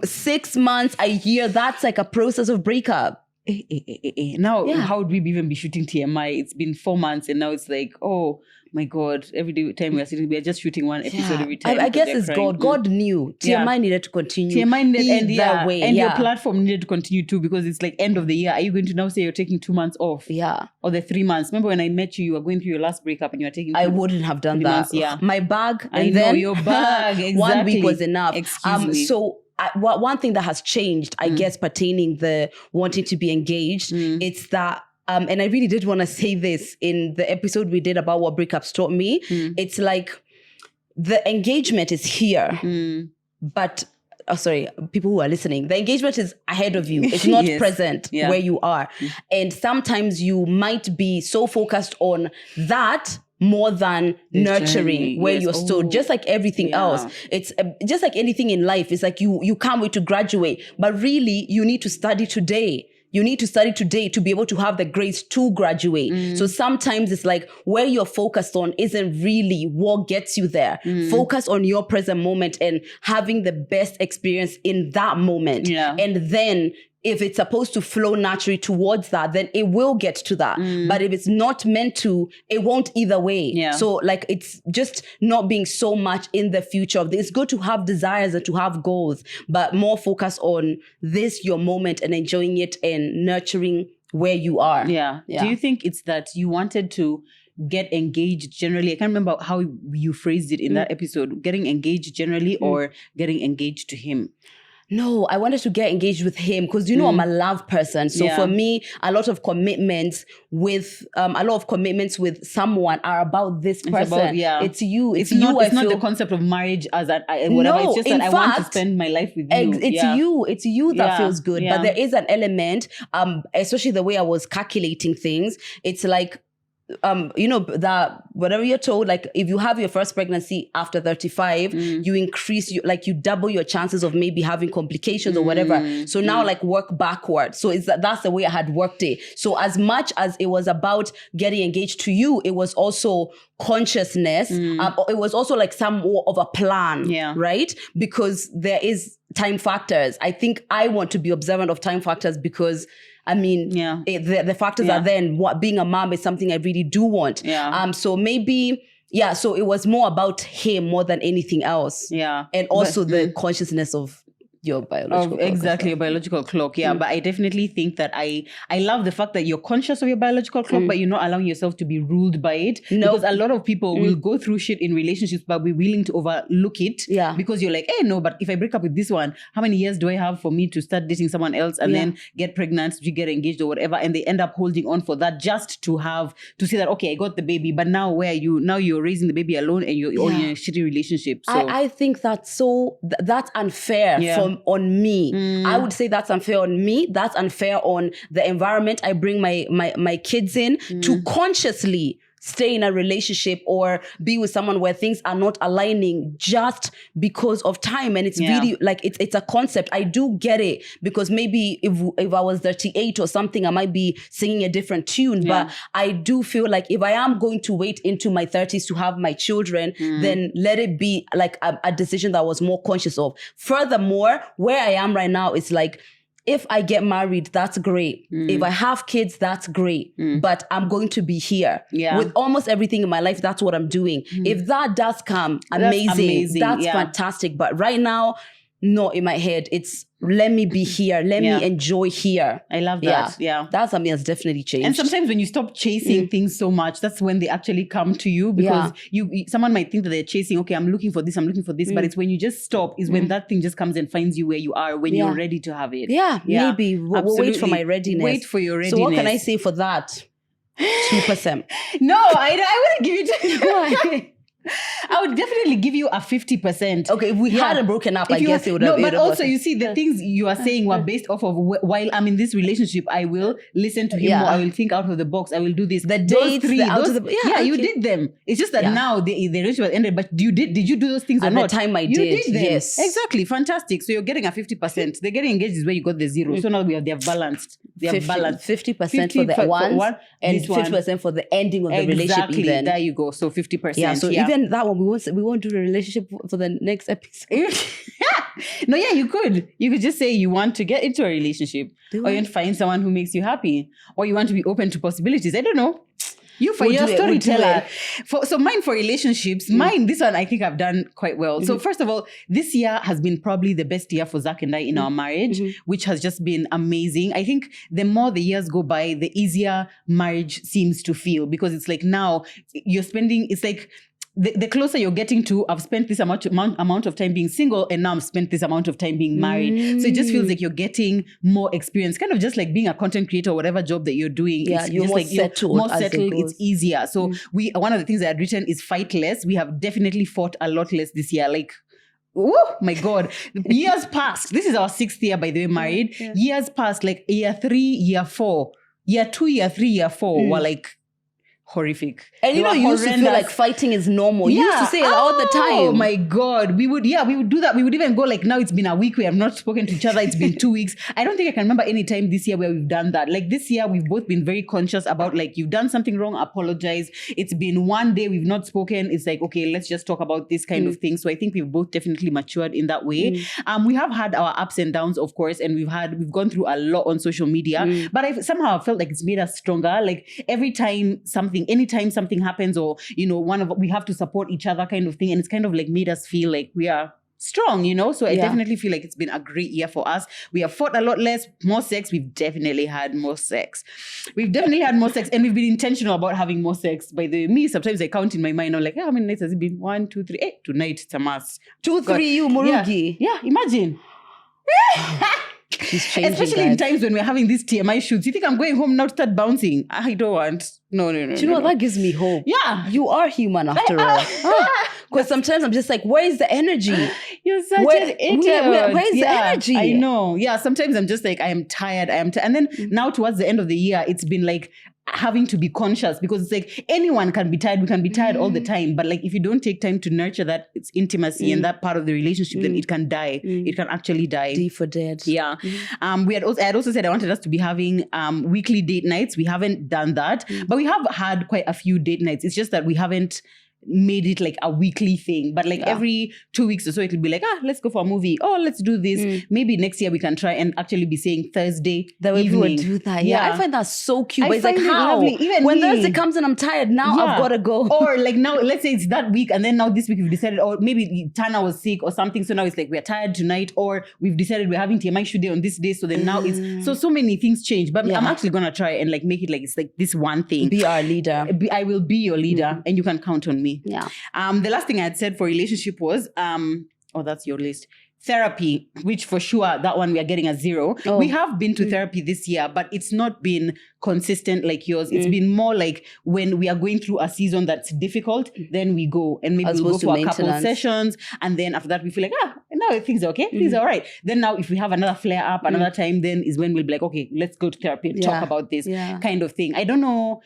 6 months, a year, that's like a process of breakup. Now, how would we even be shooting TMI? It's been 4 months and now it's like, oh my God, every time we are sitting, we are just shooting one episode every time. I guess it's crying. God knew. TMI needed to continue. TMI needed either way. And your platform needed to continue too, because it's like end of the year. Are you going to now say you're taking 2 months off? Yeah. Or the 3 months? Remember when I met you, you were going through your last breakup and you were taking I wouldn't have done that. Months, my bag. I know, then your bag. Exactly. 1 week was enough. Excuse me. So one thing that has changed, I guess, pertaining the wanting to be engaged, it's that, and I really did want to say this in the episode we did about what breakups taught me. It's like the engagement is here, but people who are listening, the engagement is ahead of you. It's not present where you are. And sometimes you might be so focused on that more than nurturing where you're stood, just like everything else. It's just like anything in life. It's like you can't wait to graduate, but really you need to study today. You need to study today to be able to have the grades to graduate. So sometimes it's like where you're focused on isn't really what gets you there. Focus on your present moment and having the best experience in that moment. And then if it's supposed to flow naturally towards that, then it will get to that. But if it's not meant to, it won't either way. So like, it's just not being so much in the future of this. It's good to have desires and to have goals, but more focus on this, your moment, and enjoying it and nurturing where you are. Do you think it's that you wanted to get engaged generally? I can't remember how you phrased it in that episode. Getting engaged generally or getting engaged to him? No, I wanted to get engaged with him because, I'm a love person. So for me, a lot of commitments with someone are about this person. It's you. It's you. It's not the concept of marriage as whatever. No, it's just that I want to spend my life with you. It's you that feels good. But there is an element, especially the way I was calculating things. It's like, that whatever you're told, like if you have your first pregnancy after 35, you increase, you double your chances of maybe having complications or whatever. So now like work backwards. So that's the way I had worked it. So as much as it was about getting engaged to you, it was also consciousness. It was also like some more of a plan, right? Because there is time factors. I think I want to be observant of time factors because the factors are then what being a mom is something I really do want. So maybe, so it was more about him more than anything else. And also the consciousness of your biological clock. Exactly, your biological clock. Yeah, but I definitely think that I love the fact that you're conscious of your biological clock, but you're not allowing yourself to be ruled by it. Because a lot of people will go through shit in relationships, but be willing to overlook it. Yeah. Because you're like, hey, no, but if I break up with this one, how many years do I have for me to start dating someone else and then get pregnant, to get engaged or whatever? And they end up holding on for that just to say that, okay, I got the baby, but now where are you? Now you're raising the baby alone and you're in a shitty relationship. So I think that's that's unfair on me. I would say that's unfair on me. That's unfair on the environment I bring my kids in to consciously stay in a relationship or be with someone where things are not aligning just because of time. And it's really like it's a concept. I do get it, because maybe if I was 38 or something, I might be singing a different tune. But I do feel like if I am going to wait into my 30s to have my children, then let it be like a decision that I was more conscious of. Furthermore, where I am right now is like, if I get married, that's great. If I have kids, that's great. But I'm going to be here. With almost everything in my life, that's what I'm doing. If that does come, amazing. That's fantastic. But right now, no, in my head, it's let me be here. Let me enjoy here. I love that. Yeah. That's something that's definitely changed. And sometimes when you stop chasing things so much, that's when they actually come to you, because someone might think that they're chasing, okay, I'm looking for this, but it's when you just stop is when that thing just comes and finds you where you are when you're ready to have it. Maybe. We'll wait for my readiness. Wait for your readiness. So what can I say for that? 2%. No, I wouldn't give you 2%. I would definitely give you a 50%. Okay, if we hadn't broken up, I guess it would have been. No, but also you see the things you are saying were based off of while I'm in this relationship, I will listen to him more. I will think out of the box. I will do this. The dates, you did them. It's just that now the relationship has ended. But did you do those things or not? At the time I did. You did them. Yes, exactly. Fantastic. So you're getting a 50%. They're getting engaged is where you got the 0. So now they have balanced. They have balanced 50% for the one and 50% for the ending of the relationship. Even there you go. So 50%. Yeah. So even that one we won't do the relationship for the next episode. No, you could. You could just say you want to get into a relationship, or you want to find someone who makes you happy, or you want to be open to possibilities. I don't know. You for your storyteller. So mine for relationships, this one I think I've done quite well. So first of all, this year has been probably the best year for Zach and I in our marriage, which has just been amazing. I think the more the years go by, the easier marriage seems to feel, because it's like now you're spending, it's like the closer you're getting to, I've spent this amount of time being single, and now I've spent this amount of time being married. So it just feels like you're getting more experience, kind of just like being a content creator or whatever job that you're doing. Yeah, you're more settled. It's easier. So one of the things that I had written is fight less. We have definitely fought a lot less this year. Like, oh my God, years passed. This is our 6th year, by the way, married. Years passed, like year 3, year 4, year 2, year 3, year 4 were like horrific. And you used to feel like fighting is normal. You used to say it all the time. Oh my God. We would do that. We would even go like, now it's been a week, we have not spoken to each other. It's been 2 weeks. I don't think I can remember any time this year where we've done that. Like this year, we've both been very conscious about like, you've done something wrong, apologize. It's been one day we've not spoken. It's like, okay, let's just talk about this kind of thing. So I think we've both definitely matured in that way. We have had our ups and downs, of course, and we've gone through a lot on social media, but I somehow felt like it's made us stronger. Like anytime something happens, or we have to support each other kind of thing, and it's kind of like made us feel like we are strong, so I definitely feel like it's been a great year for us. We have fought a lot less, more sex. We've definitely had more sex, and we've been intentional about having more sex. By the way, me, sometimes I count in my mind, I'm like, how many nights has it been? 1, 2, 3, 8 tonight. It's a must. 2, 3, you Murugi. Yeah, imagine. She's changing, especially in times when we're having these TMI shoots. You think I'm going home now to start bouncing? I don't want. No. Do you know what? That gives me hope. Yeah. You are human after all. Because sometimes I'm just like, where is the energy? You're such an idiot. Where is the energy? I know. Yeah, sometimes I'm just like, I am tired. And then now towards the end of the year, it's been like having to be conscious, because it's like anyone can be tired. We can be tired all the time. But like if you don't take time to nurture that it's intimacy and that part of the relationship, then it can die. It can actually die. D for dead. Yeah. I had also said I wanted us to be having weekly date nights. We haven't done that. But we have had quite a few date nights. It's just that we haven't made it like a weekly thing, but like every 2 weeks or so it'll be like, let's go for a movie, let's do this. Maybe next year we can try and actually be saying Thursday that way evening. We would do that. Yeah, I find that so cute. But it's like, find it how lovely. Even when me. Thursday comes and I'm tired now, I've got to go. Or like now, let's say it's that week, and then now this week we've decided, or maybe Tana was sick or something, so now it's like we're tired tonight, or we've decided we're having TMI shoot day on this day, so then now it's so many things change. But I'm actually gonna try and like make it like it's like this one thing. Be our leader. I will be your leader, and you can count on me. Yeah. The last thing I had said for relationship was that's your list. Therapy, which for sure, that one we are getting a 0. We have been to therapy this year, but it's not been consistent like yours. It's been more like when we are going through a season that's difficult, then we go and maybe we'll go for a couple sessions, and then after that we feel like, now things are okay, things are all right. Then now if we have another flare up another time, then is when we'll be like, okay, let's go to therapy and talk about this kind of thing. I don't know.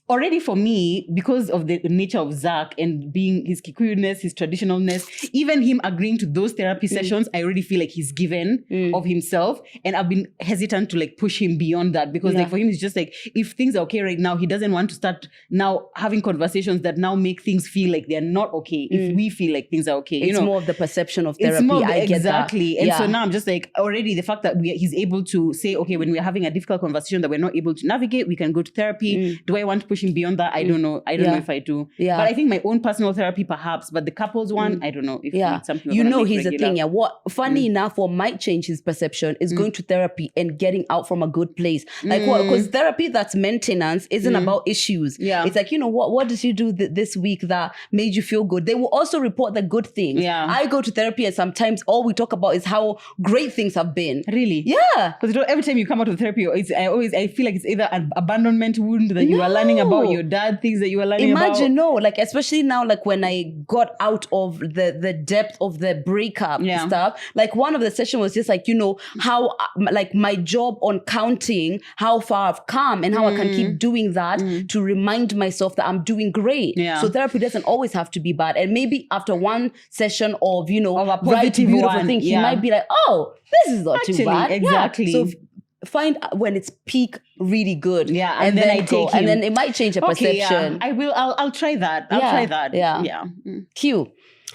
Already for me, because of the nature of Zach and being his Kikuyu-ness, his traditionalness, even him agreeing to those therapy sessions, I already feel like he's given of himself. And I've been hesitant to like push him beyond that because like for him, it's just like, if things are okay right now, he doesn't want to start now having conversations that now make things feel like they're not okay. If we feel like things are okay, it's more of the perception of therapy. I get exactly. That. And so now I'm just like, already the fact that he's able to say, okay, when we're having a difficult conversation that we're not able to navigate, we can go to therapy. Do I want to push him beyond that? I don't know. I don't know if I do. Yeah. But I think my own personal therapy perhaps, but the couples one, I don't know if it's something here's the thing. What funny enough, what might change his perception is going to therapy and getting out from a good place. Like what? Because therapy that's maintenance isn't about issues. Yeah. It's like, what did you do this week that made you feel good? They will also report the good things. Yeah. I go to therapy and sometimes all we talk about is how great things have been. Really? Yeah. Because every time you come out of therapy, I feel like it's either an abandonment wound that you are learning about your dad, things that you are learning about. Imagine, like especially now, like when I got out of the depth of the breakup stuff, like one of the sessions was just like, how like my job on counting how far I've come and how I can keep doing that to remind myself that I'm doing great. Yeah. So therapy doesn't always have to be bad. And maybe after one session of, of a positive beautiful thing, he might be like, oh, this is not too bad. Exactly. Yeah. So find when it's peak really good. Yeah. And then I take him. And then it might change your perception. Yeah. I will. I'll try that. I'll try that. Yeah. Yeah. Cute.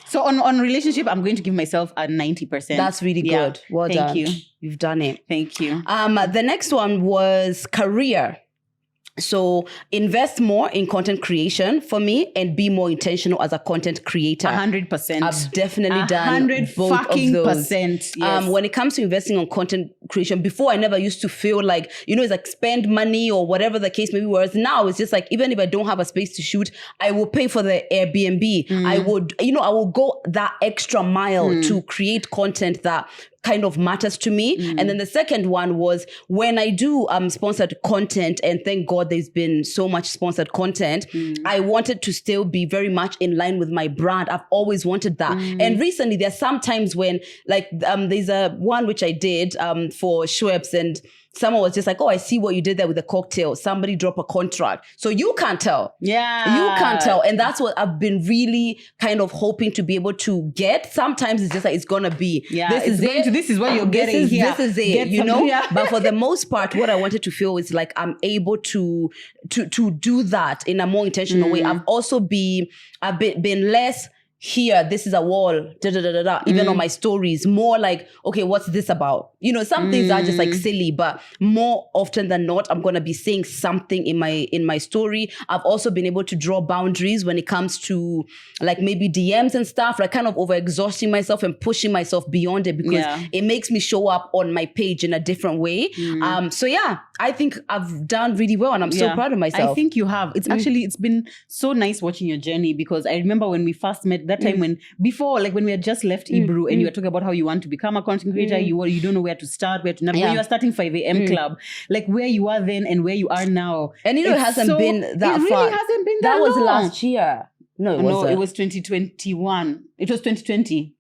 So on relationship, I'm going to give myself a 90%. That's really good. Well done. Thank you. You've done it. Thank you. The next one was career. So invest more in content creation for me and be more intentional as a content creator. 100%. I've definitely done both of those. Yes. When it comes to investing on content creation, before I never used to feel like, it's like spend money or whatever the case may be. Whereas now it's just like, even if I don't have a space to shoot, I will pay for the Airbnb. I would, I will go that extra mile to create content that kind of matters to me. And then the second one was when I do sponsored content, and thank God there's been so much sponsored content, I wanted to still be very much in line with my brand. I've always wanted that. And recently there's some times when like there's a one which I did for Schweppes, and someone was just like, I see what you did there with the cocktail. Somebody drop a contract. So you can't tell. Yeah. You can't tell. And that's what I've been really kind of hoping to be able to get. Sometimes it's just like, it's going to be. Yeah, this is what you're getting here. This is it, But for the most part, what I wanted to feel is like, I'm able to do that in a more intentional way. I've also been less here, this is a wall, even on my stories, more like, okay, what's this about? Some things are just like silly, but more often than not, I'm going to be saying something in my story. I've also been able to draw boundaries when it comes to like maybe DMs and stuff, like kind of overexhausting myself and pushing myself beyond it because it makes me show up on my page in a different way. So yeah, I think I've done really well and I'm so proud of myself. I think you have. It's actually, it's been so nice watching your journey because I remember when we first met that time when we had just left Ibru and you were talking about how you want to become a content creator, you don't know where to start, when you are starting 5 a.m. club, like where you are then and where you are now. And it hasn't been that far. It really hasn't been that long. That was last year. No, it was 2021. It was 2020.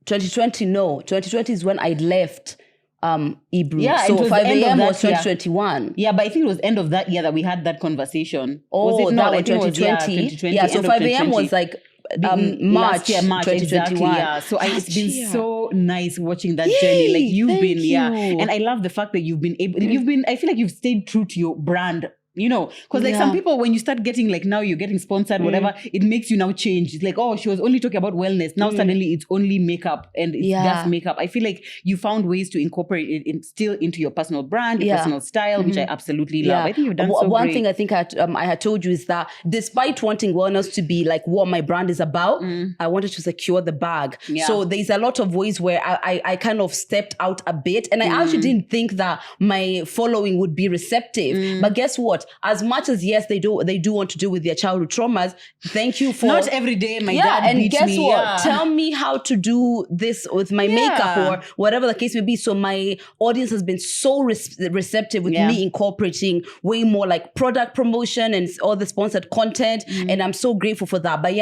2020, no. 2020 is when I left Ibru. Yeah, so 5 a.m. was 2021. Yeah, but I think it was end of that year that we had that conversation. Oh, was it not? That was 2020. Yeah, so 5 a.m. was like March 2021. Exactly, yeah. So it's been so nice watching that journey. Like you've been, and I love the fact that you've been able. I feel like you've stayed true to your brand You know, because like some people, when you start getting like now you're getting sponsored, whatever, it makes you now change. It's like, oh, she was only talking about wellness. Now suddenly it's only makeup and it's just makeup. I feel like you found ways to incorporate it still into your personal brand, your personal style, which I absolutely love. I think you've done so One great. thing I think I had told you is that despite wanting wellness to be like what my brand is about, I wanted to secure the bag. So there's a lot of ways where I kind of stepped out a bit, and I actually didn't think that my following would be receptive. But guess what? As much as yes, they do want to deal with their childhood traumas. Thank you for not every day. My dad and beat guess me. what? Tell me how to do this with my makeup or whatever the case may be. So my audience has been so receptive with me incorporating way more like product promotion and all the sponsored content, and I'm so grateful for that. But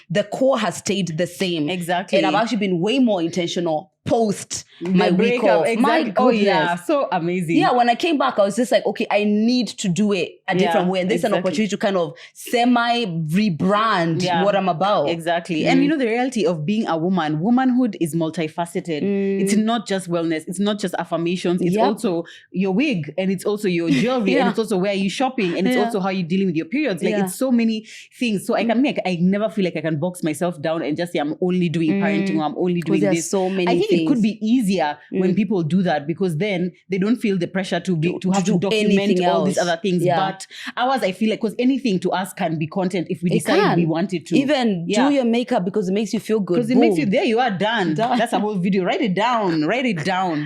the core has stayed the same. Exactly. And I've actually been way more intentional post my week breakup. off. Exactly. My goodness. Oh yeah, so amazing. Yeah, when I came back, I was just like, okay, I need to do it a different way. And this is an opportunity to kind of semi-rebrand what I'm about. Exactly. And you know, the reality of being a woman, womanhood is multifaceted. It's not just wellness. It's not just affirmations. It's also your wig, and it's also your jewelry, and it's also where you're shopping, and it's also how you're dealing with your periods. Like it's so many things. So I never feel like I can box myself down and just say I'm only doing parenting or I'm only doing this. So many I think things. it could be easier when people do that, because then they don't feel the pressure to have to document all these other things. But ours, I feel like, because anything to us can be content if we decide we want it to. Even do your makeup because it makes you feel good. Because it makes you, there you are, done. That's a whole video. Write it down.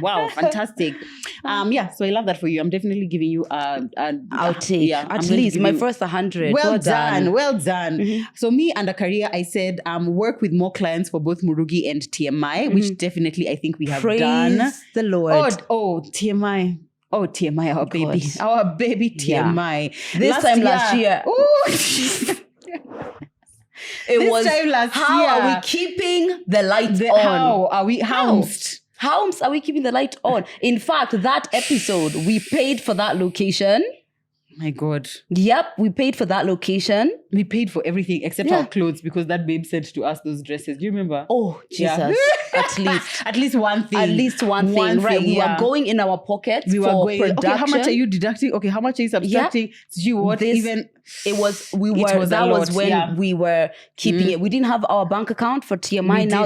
Wow, fantastic. So I love that for you. I'm definitely giving you I'll take at least my first 100. Well done. So me and a career, I said work with more clients for both Murugi and TMI, which definitely I think we have done. Praise the Lord. Oh, TMI. Oh, TMI, our baby. Our baby TMI. Last year. How are we keeping the light on? How are we housed? How are we keeping the light on? In fact, that episode, we paid for that location. My God. Yep, we paid for that location. We paid for everything except our clothes, because that babe sent to us those dresses. Do you remember? Oh, Jesus. At least one thing. At least one thing, right? We were going in our pockets for production. Okay, how much are you deducting? Okay, how much are you subtracting? Did you what? That was when we were keeping it. We didn't have our bank account for TMI. Now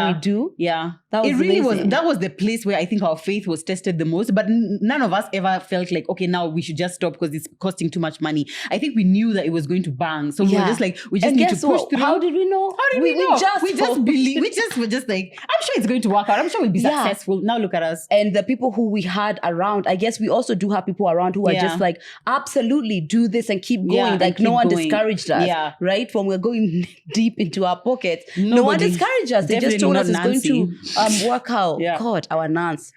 we do. Yeah. That was amazing. That was the place where I think our faith was tested the most. But none of us ever felt like, okay, now we should just stop because it's costing too much money. I think we knew that it was going to bang. So we were just like, we just need to push through. How did we know? We just believe. We were just like, I'm sure it's going to work out. I'm sure we'll be successful. Now look at us. And the people who we had around, I guess we also do have people around who are just like, absolutely do this and keep going. Like no one discouraged us, right? When we're going deep into our pockets, no one discouraged us. They just told us it's going to work out. Yeah. God, our Nance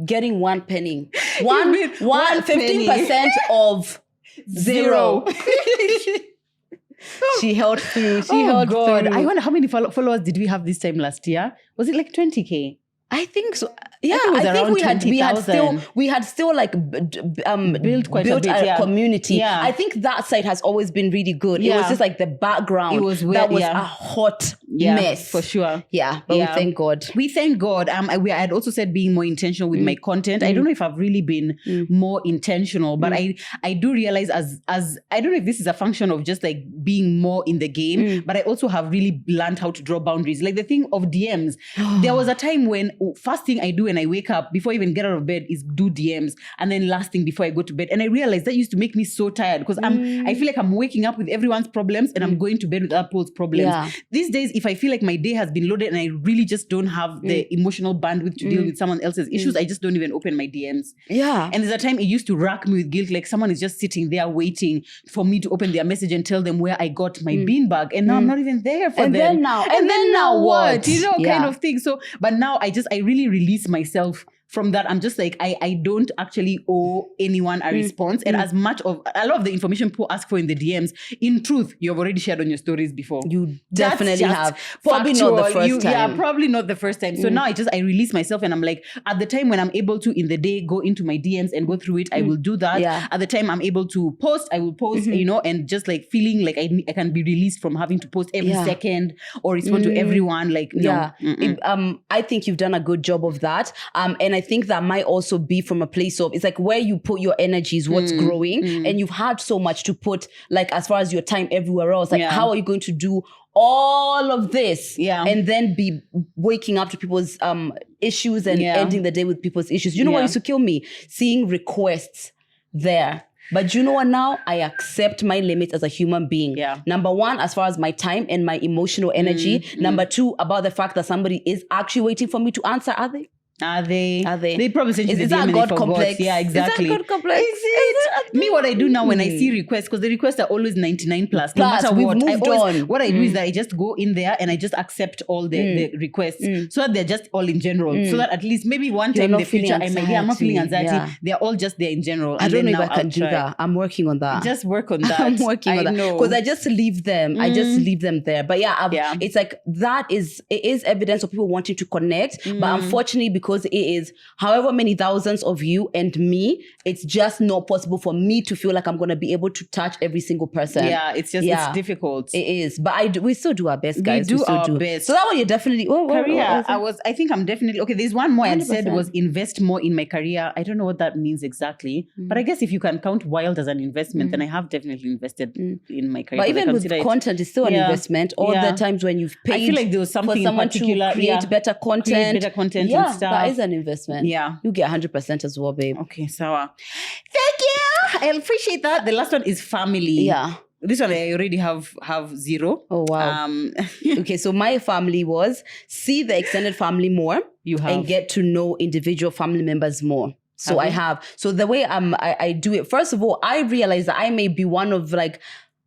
getting 1 penny, 15% of zero. She held through. She held through. I wonder how many followers did we have this time last year? Was it like 20K? I think so. Yeah, I think we had still like built a community. Yeah. I think that side has always been really good. Yeah. It was just like the background. It was weird, a hot mess for sure. Yeah, but we thank God. We thank God. I had also said being more intentional with my content. I don't know if I've really been more intentional, but I do realize as I don't know if this is a function of just like being more in the game, but I also have really learned how to draw boundaries. Like the thing of DMs. There was a time when first thing I do when I wake up before I even get out of bed is do DMs, and then last thing before I go to bed. And I realized that used to make me so tired because I feel like I'm waking up with everyone's problems and I'm going to bed with other people's problems. Yeah. These days, if I feel like my day has been loaded and I really just don't have the emotional bandwidth to deal with someone else's issues, I just don't even open my DMs. Yeah. And there's a time it used to rack me with guilt, like someone is just sitting there waiting for me to open their message and tell them where I got my beanbag, and now I'm not even there for them. And then now what? You know, kind of thing. So, but now I really release myself from that. I'm just like, I don't actually owe anyone a response. And as much of a lot of the information people ask for in the DMs, in truth, you've already shared on your stories before. You definitely have. Probably not the first time. Yeah, probably not the first time. So now I release myself, and I'm like, at the time when I'm able to in the day go into my DMs and go through it, I will do that. Yeah. At the time I'm able to post, I will post, you know, and just like feeling like I can be released from having to post every second or respond to everyone. Like, no. I think you've done a good job of that. And I think that might also be from a place of, it's like where you put your energy is what's growing. And you've had so much to put, like, as far as your time everywhere else. Like, how are you going to do all of this and then be waking up to people's issues and ending the day with people's issues? You know what used to kill me? Seeing requests there. But you know what now? I accept my limits as a human being. Number one, as far as my time and my emotional energy. Number two, about the fact that somebody is actually waiting for me to answer. Are they? They probably sent you the Is DM that and God they forgot. complex? Yeah, exactly. Is that God complex? Is it? Me, what I do now when I see requests, because the requests are always 99 plus. No matter we've what. moved on. What I do is that I just go in there and I just accept all the requests so that they're just all in general. So that at least maybe one time in the future, I'm not feeling anxiety. Yeah. They're all just there in general. I don't know if I can do that. I'm working on that. Just work on that. I'm working on that. Because I just leave them. I just leave them there. But it's like it is evidence of people wanting to connect. But unfortunately, because it is however many thousands of you and me, it's just not possible for me to feel like I'm going to be able to touch every single person. Yeah, it's just it's difficult. It is. But we still do our best, guys. We do our best. So that one you're definitely... career. I think I'm definitely... Okay, there's one more 100%. I said was invest more in my career. I don't know what that means exactly. But I guess if you can count Wild as an investment, then I have definitely invested in my career. But even with content, it's still an investment. All the times when you've paid I feel like there was something for someone in particular, to create better content. And stuff. That is an investment. Yeah. You get 100% as well, babe. Okay, Sawa. Thank you. I appreciate that. The last one is family. Yeah. This one I already have 0. Oh, wow. Okay, so my family was see the extended family more and get to know individual family members more. So I have. So the way I do it, first of all, I realize that I may be one of like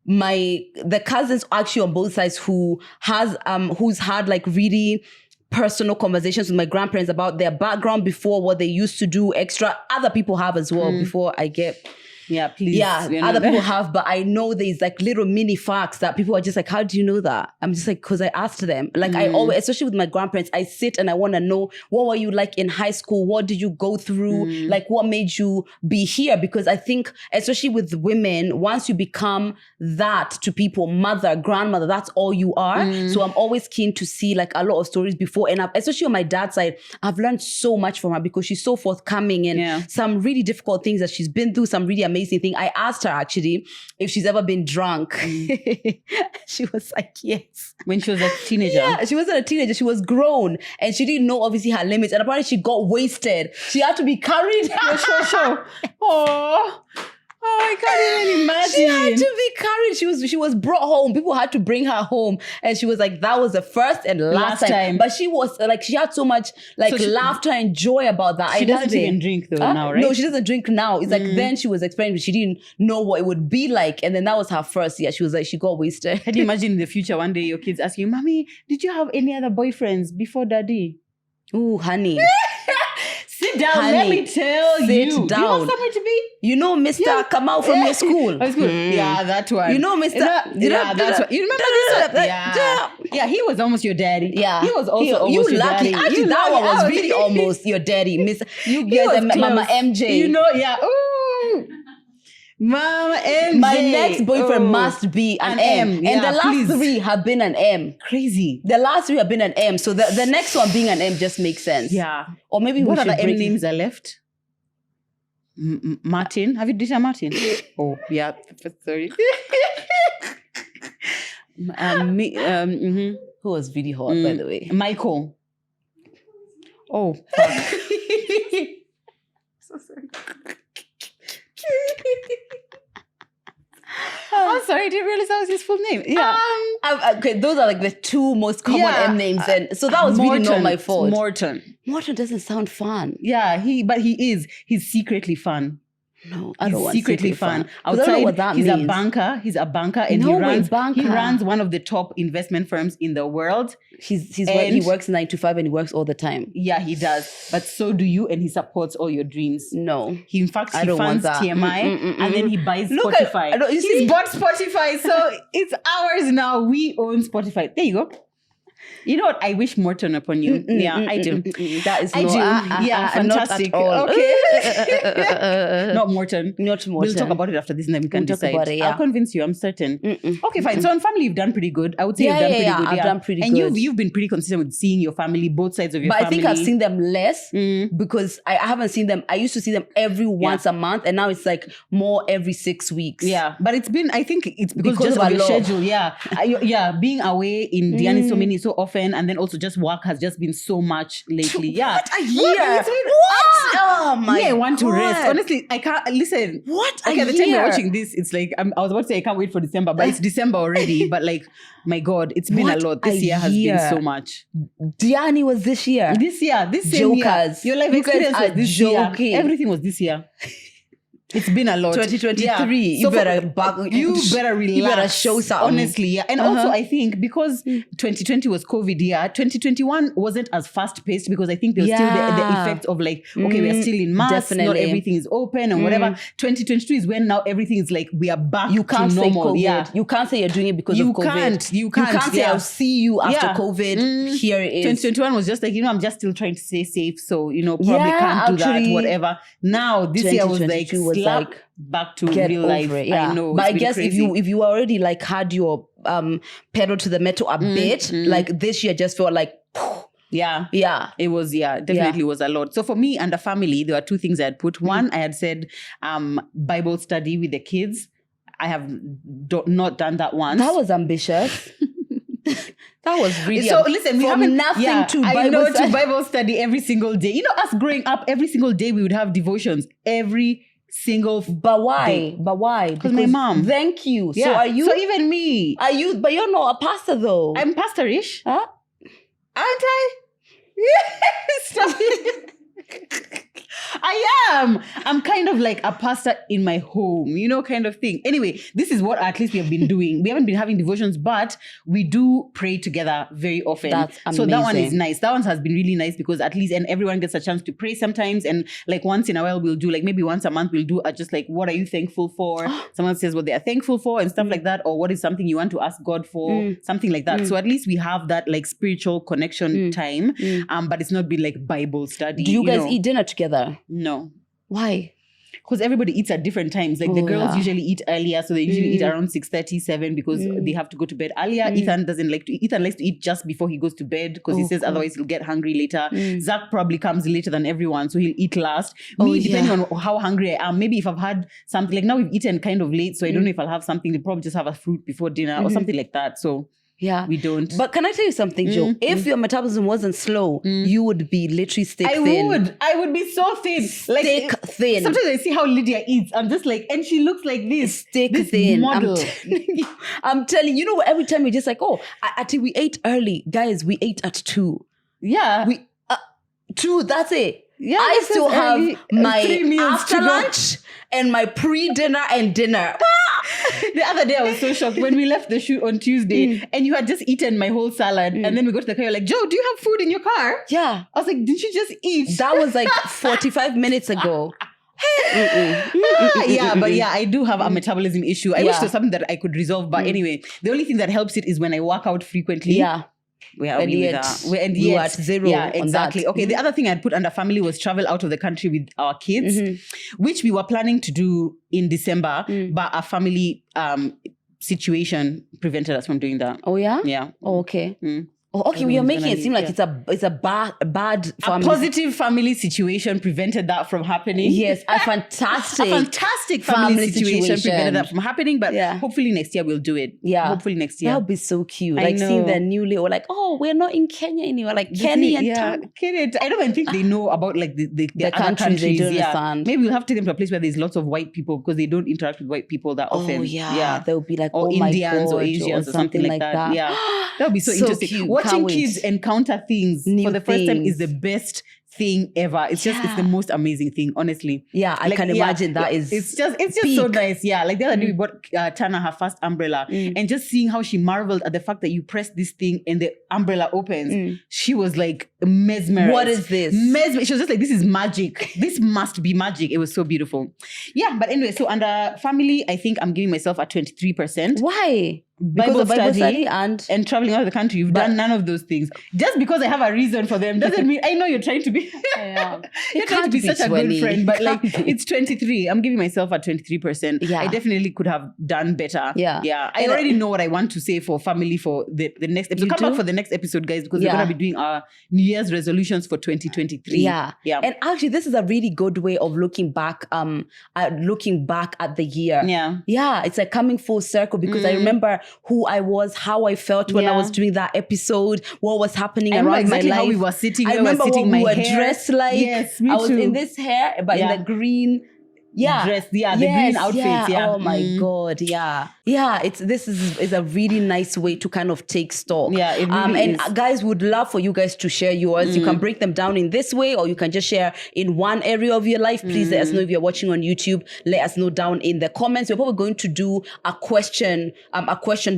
the cousins actually on both sides who's had like really personal conversations with my grandparents about their background before, what they used to do, extra other people have as well before I get... Yeah, please. Yeah, other people have, but I know there's like little mini facts that people are just like, how do you know that? I'm just like, because I asked them. Like I always, especially with my grandparents, I sit and I want to know, what were you like in high school? What did you go through? Like what made you be here? Because I think, especially with women, once you become that to people, mother, grandmother, that's all you are. So I'm always keen to see like a lot of stories before. And especially on my dad's side, I've learned so much from her because she's so forthcoming and some really difficult things that she's been through, some really amazing thing. I asked her actually if she's ever been drunk. She was like, yes. When she was a teenager? Yeah, she wasn't a teenager. She was grown and she didn't know obviously her limits. And apparently she got wasted. She had to be carried. Sure. Oh, I can't even imagine. She had to be carried. She was brought home. People had to bring her home. And she was like, that was the first and last time. But she was like, she had so much like laughter and joy about that. She doesn't even drink though now, right? No, she doesn't drink now. It's like then she was explaining, she didn't know what it would be like. And then that was her first year. She was like, she got wasted. Can you imagine in the future one day your kids ask you, Mommy, did you have any other boyfriends before Daddy? Ooh, honey. Sit down, honey, let me tell you. Sit down. Do you want somewhere to be? You know Mr. Kamau from your school. Yeah, that one. You know Mr. That's one. You remember this one? Yeah, he was almost your daddy. Yeah. He was also almost your daddy. Actually, that one was really almost your daddy. You guys are Mama MJ. You know, yeah. Ooh. Mama MJ. My next boyfriend must be an M. And the last 3 have been an M. Crazy. The last 3 have been an M. So the next one being an M just makes sense. Yeah. Or maybe what other M names are left? Martin. Have you dated Martin? Oh, yeah. Sorry. Who was really hot, by the way? Michael. Oh, fuck. So sorry. I'm sorry, I didn't realize that was his full name. Yeah. Okay, those are like the 2 most common M names. And so that was really not my fault. Morton doesn't sound fun. Yeah, he's secretly fun. No, I don't want secretly fun. Outside, I don't know what that means. He's a banker and he runs one of the top investment firms in the world. He works 9 to 5 and he works all the time. Yeah, he does. But so do you, and he supports all your dreams. No. He funds TMI and then he buys Spotify. He's bought Spotify, so it's ours now. We own Spotify. There you go. You know what? I wish Morton upon you. Yeah, I do. That is I do. Yeah, fantastic. Not at all. Okay. Not Morton. Not Morton. We'll talk about it after this and then we can We'll talk decide. about it, yeah. I'll convince you. I'm certain. Okay, fine. So on family, you've done pretty good. I would say you've done pretty good. I've done pretty and good. And you've been pretty consistent with seeing your family, both sides of your family. family. But I think I've seen them less because I haven't seen them. I used to see them every once a month and now it's like more every 6 weeks. Yeah. But it's been, I think it's because of your schedule. Yeah. Yeah. Being away in Diani so often and then also just work has just been so much lately. Yeah. What a year. What? Oh my I want to God. rest. Honestly, I can't listen. What okay, a the time year. we're watching this, it's like I was about to say I can't wait for December, but it's December already. But like, my God, it's been a lot. This year has been so much. Diani was this year. This same Jokers. year. Your life experience was this joking. year. Everything was this year. It's been a lot. 2023. Yeah. You So better you better relax. You better show something. Honestly, yeah. And also I think because 2020 was COVID year, 2021 wasn't as fast paced because I think there was still the effect of like, okay, we are still in masks, not everything is open and whatever. 2022 is when now everything is like we are back you can't to normal. Say COVID. Yeah. You can't say you're doing it because You of COVID. You can't say I'll see you after COVID. Here it is. 2021 was just like, I'm just still trying to stay safe. So, probably can't do that, whatever. Now, this year was like, slap back to real life. I know. But I guess crazy. if you already like had your pedal to the metal a bit, like this year just felt like, yeah. It was, definitely was a lot. So for me and the family, there were two things I had put. One, I had said Bible study with the kids. I have not done that once. That was ambitious. That was really so. Listen, we have nothing to Bible study every single day. Us growing up, every single day we would have devotions every single. But why? Day. But why? Because my mom. Thank you. Yeah. So are you? So even me. Are you? But you're not a pastor though. I'm pastor-ish. Huh? Aren't I? Stop it. I am. I'm kind of like a pastor in my home, kind of thing. Anyway, this is what at least we have been doing. We haven't been having devotions, but we do pray together very often. That's amazing. So that one is nice. That one has been really nice because at least, and everyone gets a chance to pray sometimes. And like once in a while, we'll do like maybe once a month, we'll do just like, what are you thankful for? Someone says what they are thankful for and stuff like that. Or what is something you want to ask God for? Something like that. So at least we have that like spiritual connection time. But it's not been like Bible study. Do you guys eat dinner together? No. Why? Because everybody eats at different times. Like the girls usually eat earlier, so they usually eat around 6:30, 7 because they have to go to bed earlier. Ethan doesn't like to eat. Ethan likes to eat just before he goes to bed because he says otherwise he'll get hungry later. Zach probably comes later than everyone, so he'll eat last. Me, depending on how hungry I am, maybe if I've had something, like now we've eaten kind of late, so I don't know if I'll have something. They'll probably just have a fruit before dinner or something like that. So yeah, we don't. But can I tell you something, Joe? If your metabolism wasn't slow, you would be literally stick thin. I would be so thin. Stick thin. Sometimes I see how Lydia eats. I'm just like, and she looks like this. Stick this thin. Model. I'm telling you, every time we're just like, I think we ate early. Guys, we ate at 2. Yeah. 2, that's it. Yeah, I still have my 3 meals after lunch and my pre-dinner and dinner. The other day I was so shocked when we left the shoot on Tuesday and you had just eaten my whole salad and then we got to the car, you're like, Joe, do you have food in your car? Yeah. I was like, didn't you just eat? That was like 45 minutes ago. I do have a metabolism issue. I wish there was something that I could resolve, but anyway, the only thing that helps it is when I work out frequently. Yeah. Where are we with that? We were at 0. Yeah, exactly. Okay, the other thing I'd put under family was travel out of the country with our kids, which we were planning to do in December, but our family situation prevented us from doing that. Oh, yeah? Yeah. Oh, okay. Oh, okay, well, you're making it seem like it's a bad family. A positive family situation prevented that from happening. Yes, a fantastic family situation prevented that from happening. But hopefully next year we'll do it. Yeah, hopefully next year. That would be so cute. Like seeing the newly, or like, we're not in Kenya anymore. Like Kenny and Tom. Kenya. I don't even think they know about like the other countries. They don't understand. Maybe we'll have to take them to a place where there's lots of white people because they don't interact with white people that often. Oh yeah, they'll be like, or Indians or Asians or something like that. Yeah, that would be so interesting. Cute. Watching kids encounter things for the first time is the best thing ever. It's the most amazing thing, honestly. Yeah, I can imagine that is. It's just so nice. Yeah, like the other day we bought Tana her first umbrella, and just seeing how she marveled at the fact that you press this thing and the umbrella opens. She was like mesmerized. What is this? She was just like, this is magic. This must be magic. It was so beautiful. Yeah, but anyway, so under family, I think I'm giving myself a 23%. Why? Bible study and traveling out of the country. You've done none of those things. Just because I have a reason for them doesn't mean I know you're trying to be you're trying to be such a good friend, but like it's 23. I'm giving myself a 23%. Yeah. I definitely could have done better. Yeah. I already know what I want to say for family for the next episode. Come back for the next episode, guys, because we're gonna be doing our New Year's resolutions for 2023. Yeah. And actually this is a really good way of looking back at the year. Yeah. It's like coming full circle because I remember who I was, how I felt when I was doing that episode, what was happening around exactly my life. How we were sitting. I remember what we were dressed like. Yes, me I was too. in this hair, but in the green dress. The green outfits. Yeah. Oh my God. Yeah. This is a really nice way to kind of take stock. Yeah. It really is. Guys, would love for you guys to share yours. You can break them down in this way, or you can just share in one area of your life. Please let us know if you're watching on YouTube. Let us know down in the comments. We're probably going to do a question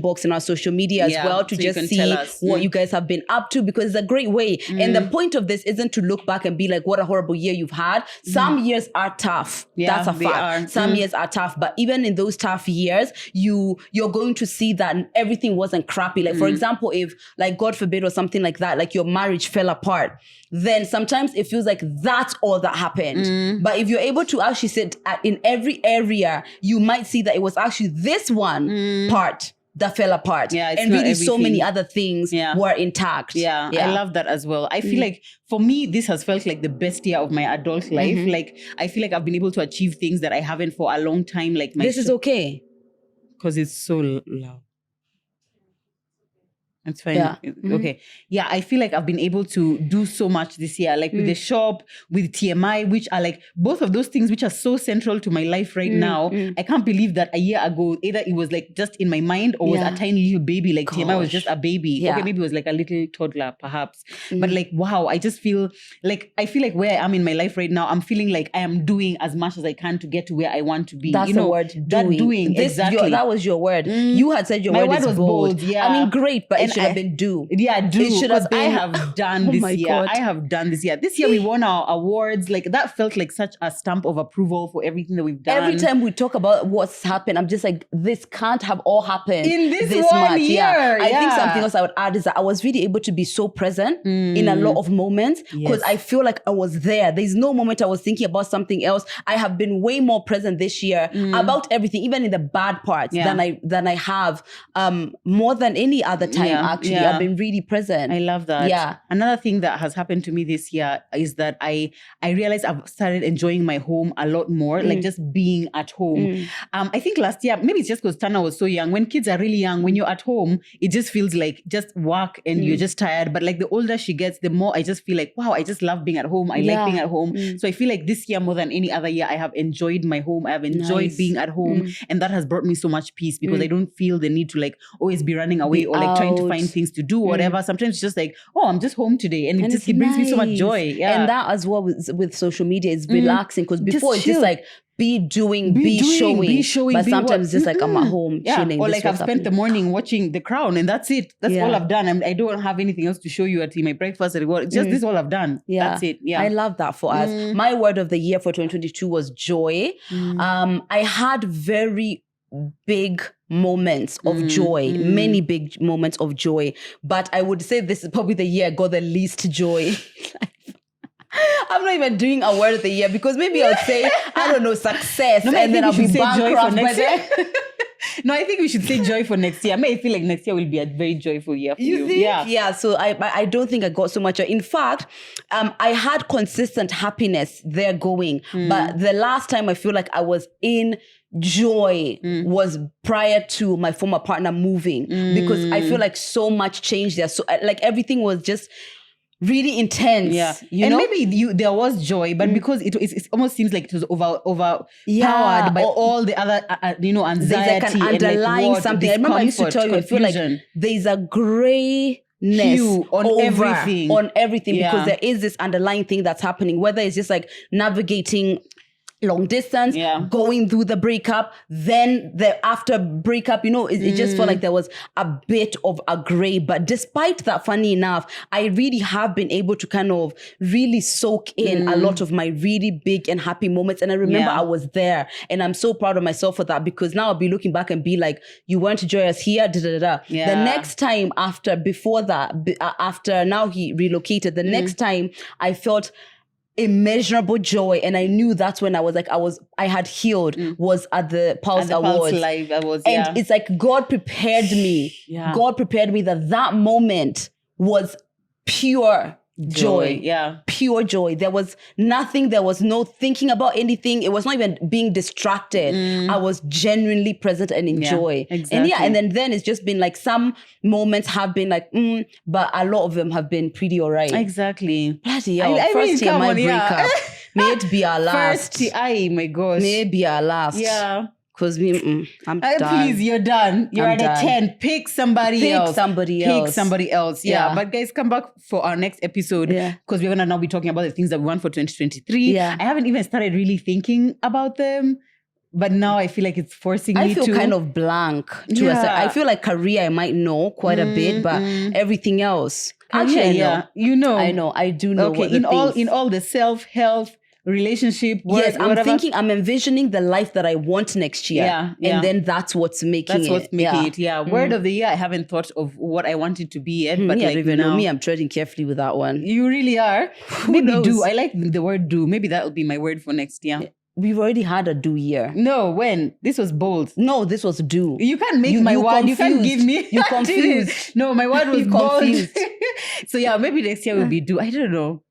box in our social media as well to just see what you guys have been up to, because it's a great way. And the point of this isn't to look back and be like, what a horrible year you've had. Some years are tough. That's a fact. Some years are tough, but even in those tough years, you're going to see that everything wasn't crappy. Like for example, if like God forbid or something like that, like your marriage fell apart, then sometimes it feels like that's all that happened. But if you're able to actually sit in every area, you might see that it was actually this one part that fell apart. And really so many other things were intact. I love that as well. I feel like for me, this has felt like the best year of my adult life. Like I feel like I've been able to achieve things that I haven't for a long time. Like this is okay. Because it's so loud. It's fine. Okay. Yeah, I feel like I've been able to do so much this year, like with the shop, with TMI, which are like both of those things which are so central to my life right now. I can't believe that a year ago, either it was like just in my mind or was a tiny little baby, like TMI was just a baby. Okay, maybe it was like a little toddler, perhaps. But like, wow, I feel like where I am in my life right now, I'm feeling like I am doing as much as I can to get to where I want to be. That's the word, doing. Exactly. That was your word. You had said your word was bold. Yeah. I mean, great, but it should have been do. Yeah, do. It should have been. I have done this year. God. I have done this year. This year we won our awards. Like that felt like such a stamp of approval for everything that we've done. Every time we talk about what's happened, I'm just like, this can't have all happened in this one much. Year. I think something else I would add is that I was really able to be so present in a lot of moments because I feel like I was there. There's no moment I was thinking about something else. I have been way more present this year about everything, even in the bad parts than I have more than any other time actually. I've been really present. I love that. Yeah. Another thing that has happened to me this year is that I realized I've started enjoying my home a lot more, like just being at home. I think last year, maybe it's just because Tana was so young. When kids are really young, when you're at home, it just feels like just work and you're just tired. But like the older she gets, the more I just feel like, wow, I just love being at home. I like being at home. So I feel like this year more than any other year, I have enjoyed my home. I have enjoyed being at home. And that has brought me so much peace because I don't feel the need to like always be running away or like trying to find things to do or whatever. Sometimes it's just like, oh, I'm just home today. And it brings me so much joy. Yeah. And that as well with social media is relaxing because before it's just like, be showing. But sometimes it's just like I'm at home chilling. Or like I've spent the morning watching The Crown and that's it. That's all I've done. I don't have anything else to show you at my breakfast at work. Just this is all I've done. Yeah. That's it. Yeah. I love that for us. My word of the year for 2022 was joy. I had very big moments of joy, many big moments of joy. But I would say this is probably the year I got the least joy. I'm not even doing a word of the year because maybe I'll say, I don't know, success. No, and then I'll be bankrupt by then. No, I think we should say joy for next year. I feel like next year will be a very joyful year for you. You think? Yeah, so I don't think I got so much joy. In fact, I had consistent happiness there going. But the last time I feel like I was in joy was prior to my former partner moving because I feel like so much changed there. So like everything was just really intense. Yeah. You know? Maybe there was joy, but because it almost seems like it was overpowered by all the other, anxiety. There's like an underlying something. I remember I used to tell you, confusion. I feel like there's a gray hue on everything. On everything, Yeah. because there is this underlying thing that's happening, whether it's just like navigating long distance, Yeah. going through the breakup, then the after breakup, it just felt like there was a bit of a gray. But despite that, funny enough, I really have been able to kind of really soak in a lot of my really big and happy moments. And I remember I was there, and I'm so proud of myself for that, because now I'll be looking back and be like, you weren't joyous here, Yeah. The next time after now he relocated, the next time I felt immeasurable joy, and I knew that's when I had healed, was at the Pulse Awards. Live Awards, and it's like God prepared me. Yeah. God prepared me that moment was pure joy. Yeah. Pure joy. There was nothing, there was no thinking about anything. It was not even being distracted. I was genuinely present and in joy. Exactly. And then it's just been like some moments have been like, but a lot of them have been pretty all right. Exactly. Bloody hell. I mean, First year, come my on, breakup. May it be our last. My gosh. May it be our last. Yeah. Because I'm done. Please, you're done. You're I'm at done. a 10. Pick somebody else. Pick somebody else. Yeah. But guys, come back for our next episode, because we're going to now be talking about the things that we want for 2023. Yeah. I haven't even started really thinking about them, but now I feel like it's forcing me to. I feel kind of blank. I feel like career I might know quite a bit, but everything else. Actually, I know. You know. I know. I do know. Okay, in all the self-health, relationship, work, yes, I'm envisioning the life that I want next year. Yeah. And then that's what's making it. That's what's making it. Yeah. Word of the year, I haven't thought of what I want it to be yet. But I like don't even now, know me. I'm treading carefully with that one. You really are. Maybe knows? do. I like the word do. Maybe that'll be my word for next year. We've already had a do year. No, when? This was bold. No, this was do. You can't make my word. You can't give me. You confused. No, my word was bold. Confused. So yeah, maybe next year will be do. I don't know.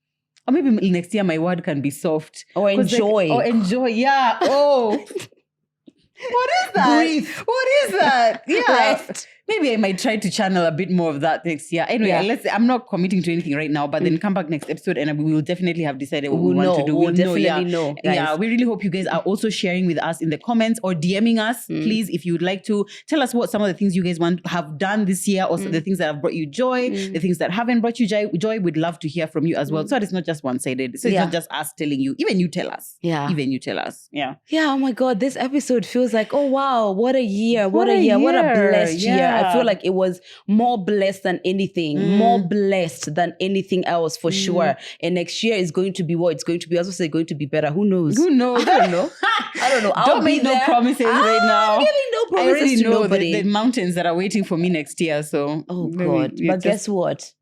Or maybe next year my word can be soft. Or enjoy. Enjoy. Yeah. Oh. What is that? Breathe. What is that? Yeah. Rest. Maybe I might try to channel a bit more of that next year. Anyway, I'm not committing to anything right now, but then come back next episode and we will definitely have decided what we want to do. We'll definitely know. Guys. Yeah, we really hope you guys are also sharing with us in the comments or DMing us. Please, if you would like to, tell us what some of the things you guys have done this year, or the things that have brought you joy, the things that haven't brought you joy. We'd love to hear from you as well. So that it's not just one-sided. So it's not just us telling you. Even you tell us. Yeah. Even you tell us. Yeah. Yeah, oh my God. This episode feels like, oh wow, what a year. What a year. What a blessed year. I feel like it was more blessed than anything, more blessed than anything else for sure. And next year is going to be what it's going to be. I was going to say going to be better. Who knows? Who knows? I don't know. I don't know. Don't make no promises right now. I'm giving no promises I already to know nobody. the mountains that are waiting for me next year. So oh God. But guess what?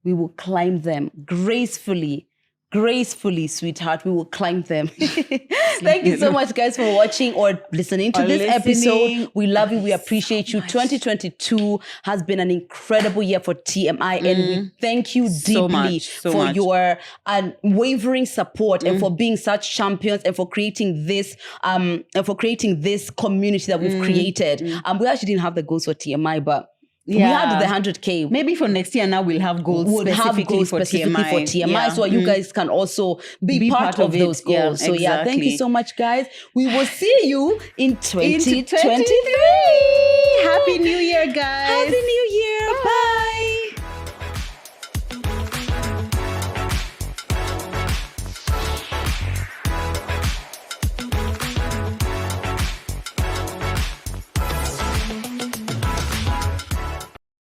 We will climb them gracefully, sweetheart. We will climb them. Thank you so much, guys, for watching or listening to this episode. We love you. We appreciate you. 2022 has been an incredible year for TMI, and we thank you deeply for your unwavering support and for being such champions and for creating this community that we've created. We actually didn't have the goals for TMI, but we had the 100K. Maybe for next year now we'll have goals specifically for TMI. Yeah. So you guys can also be part of those goals. Yeah, so exactly. Thank you so much, guys. We will see you in 2023. Happy New Year, guys. Happy New Year.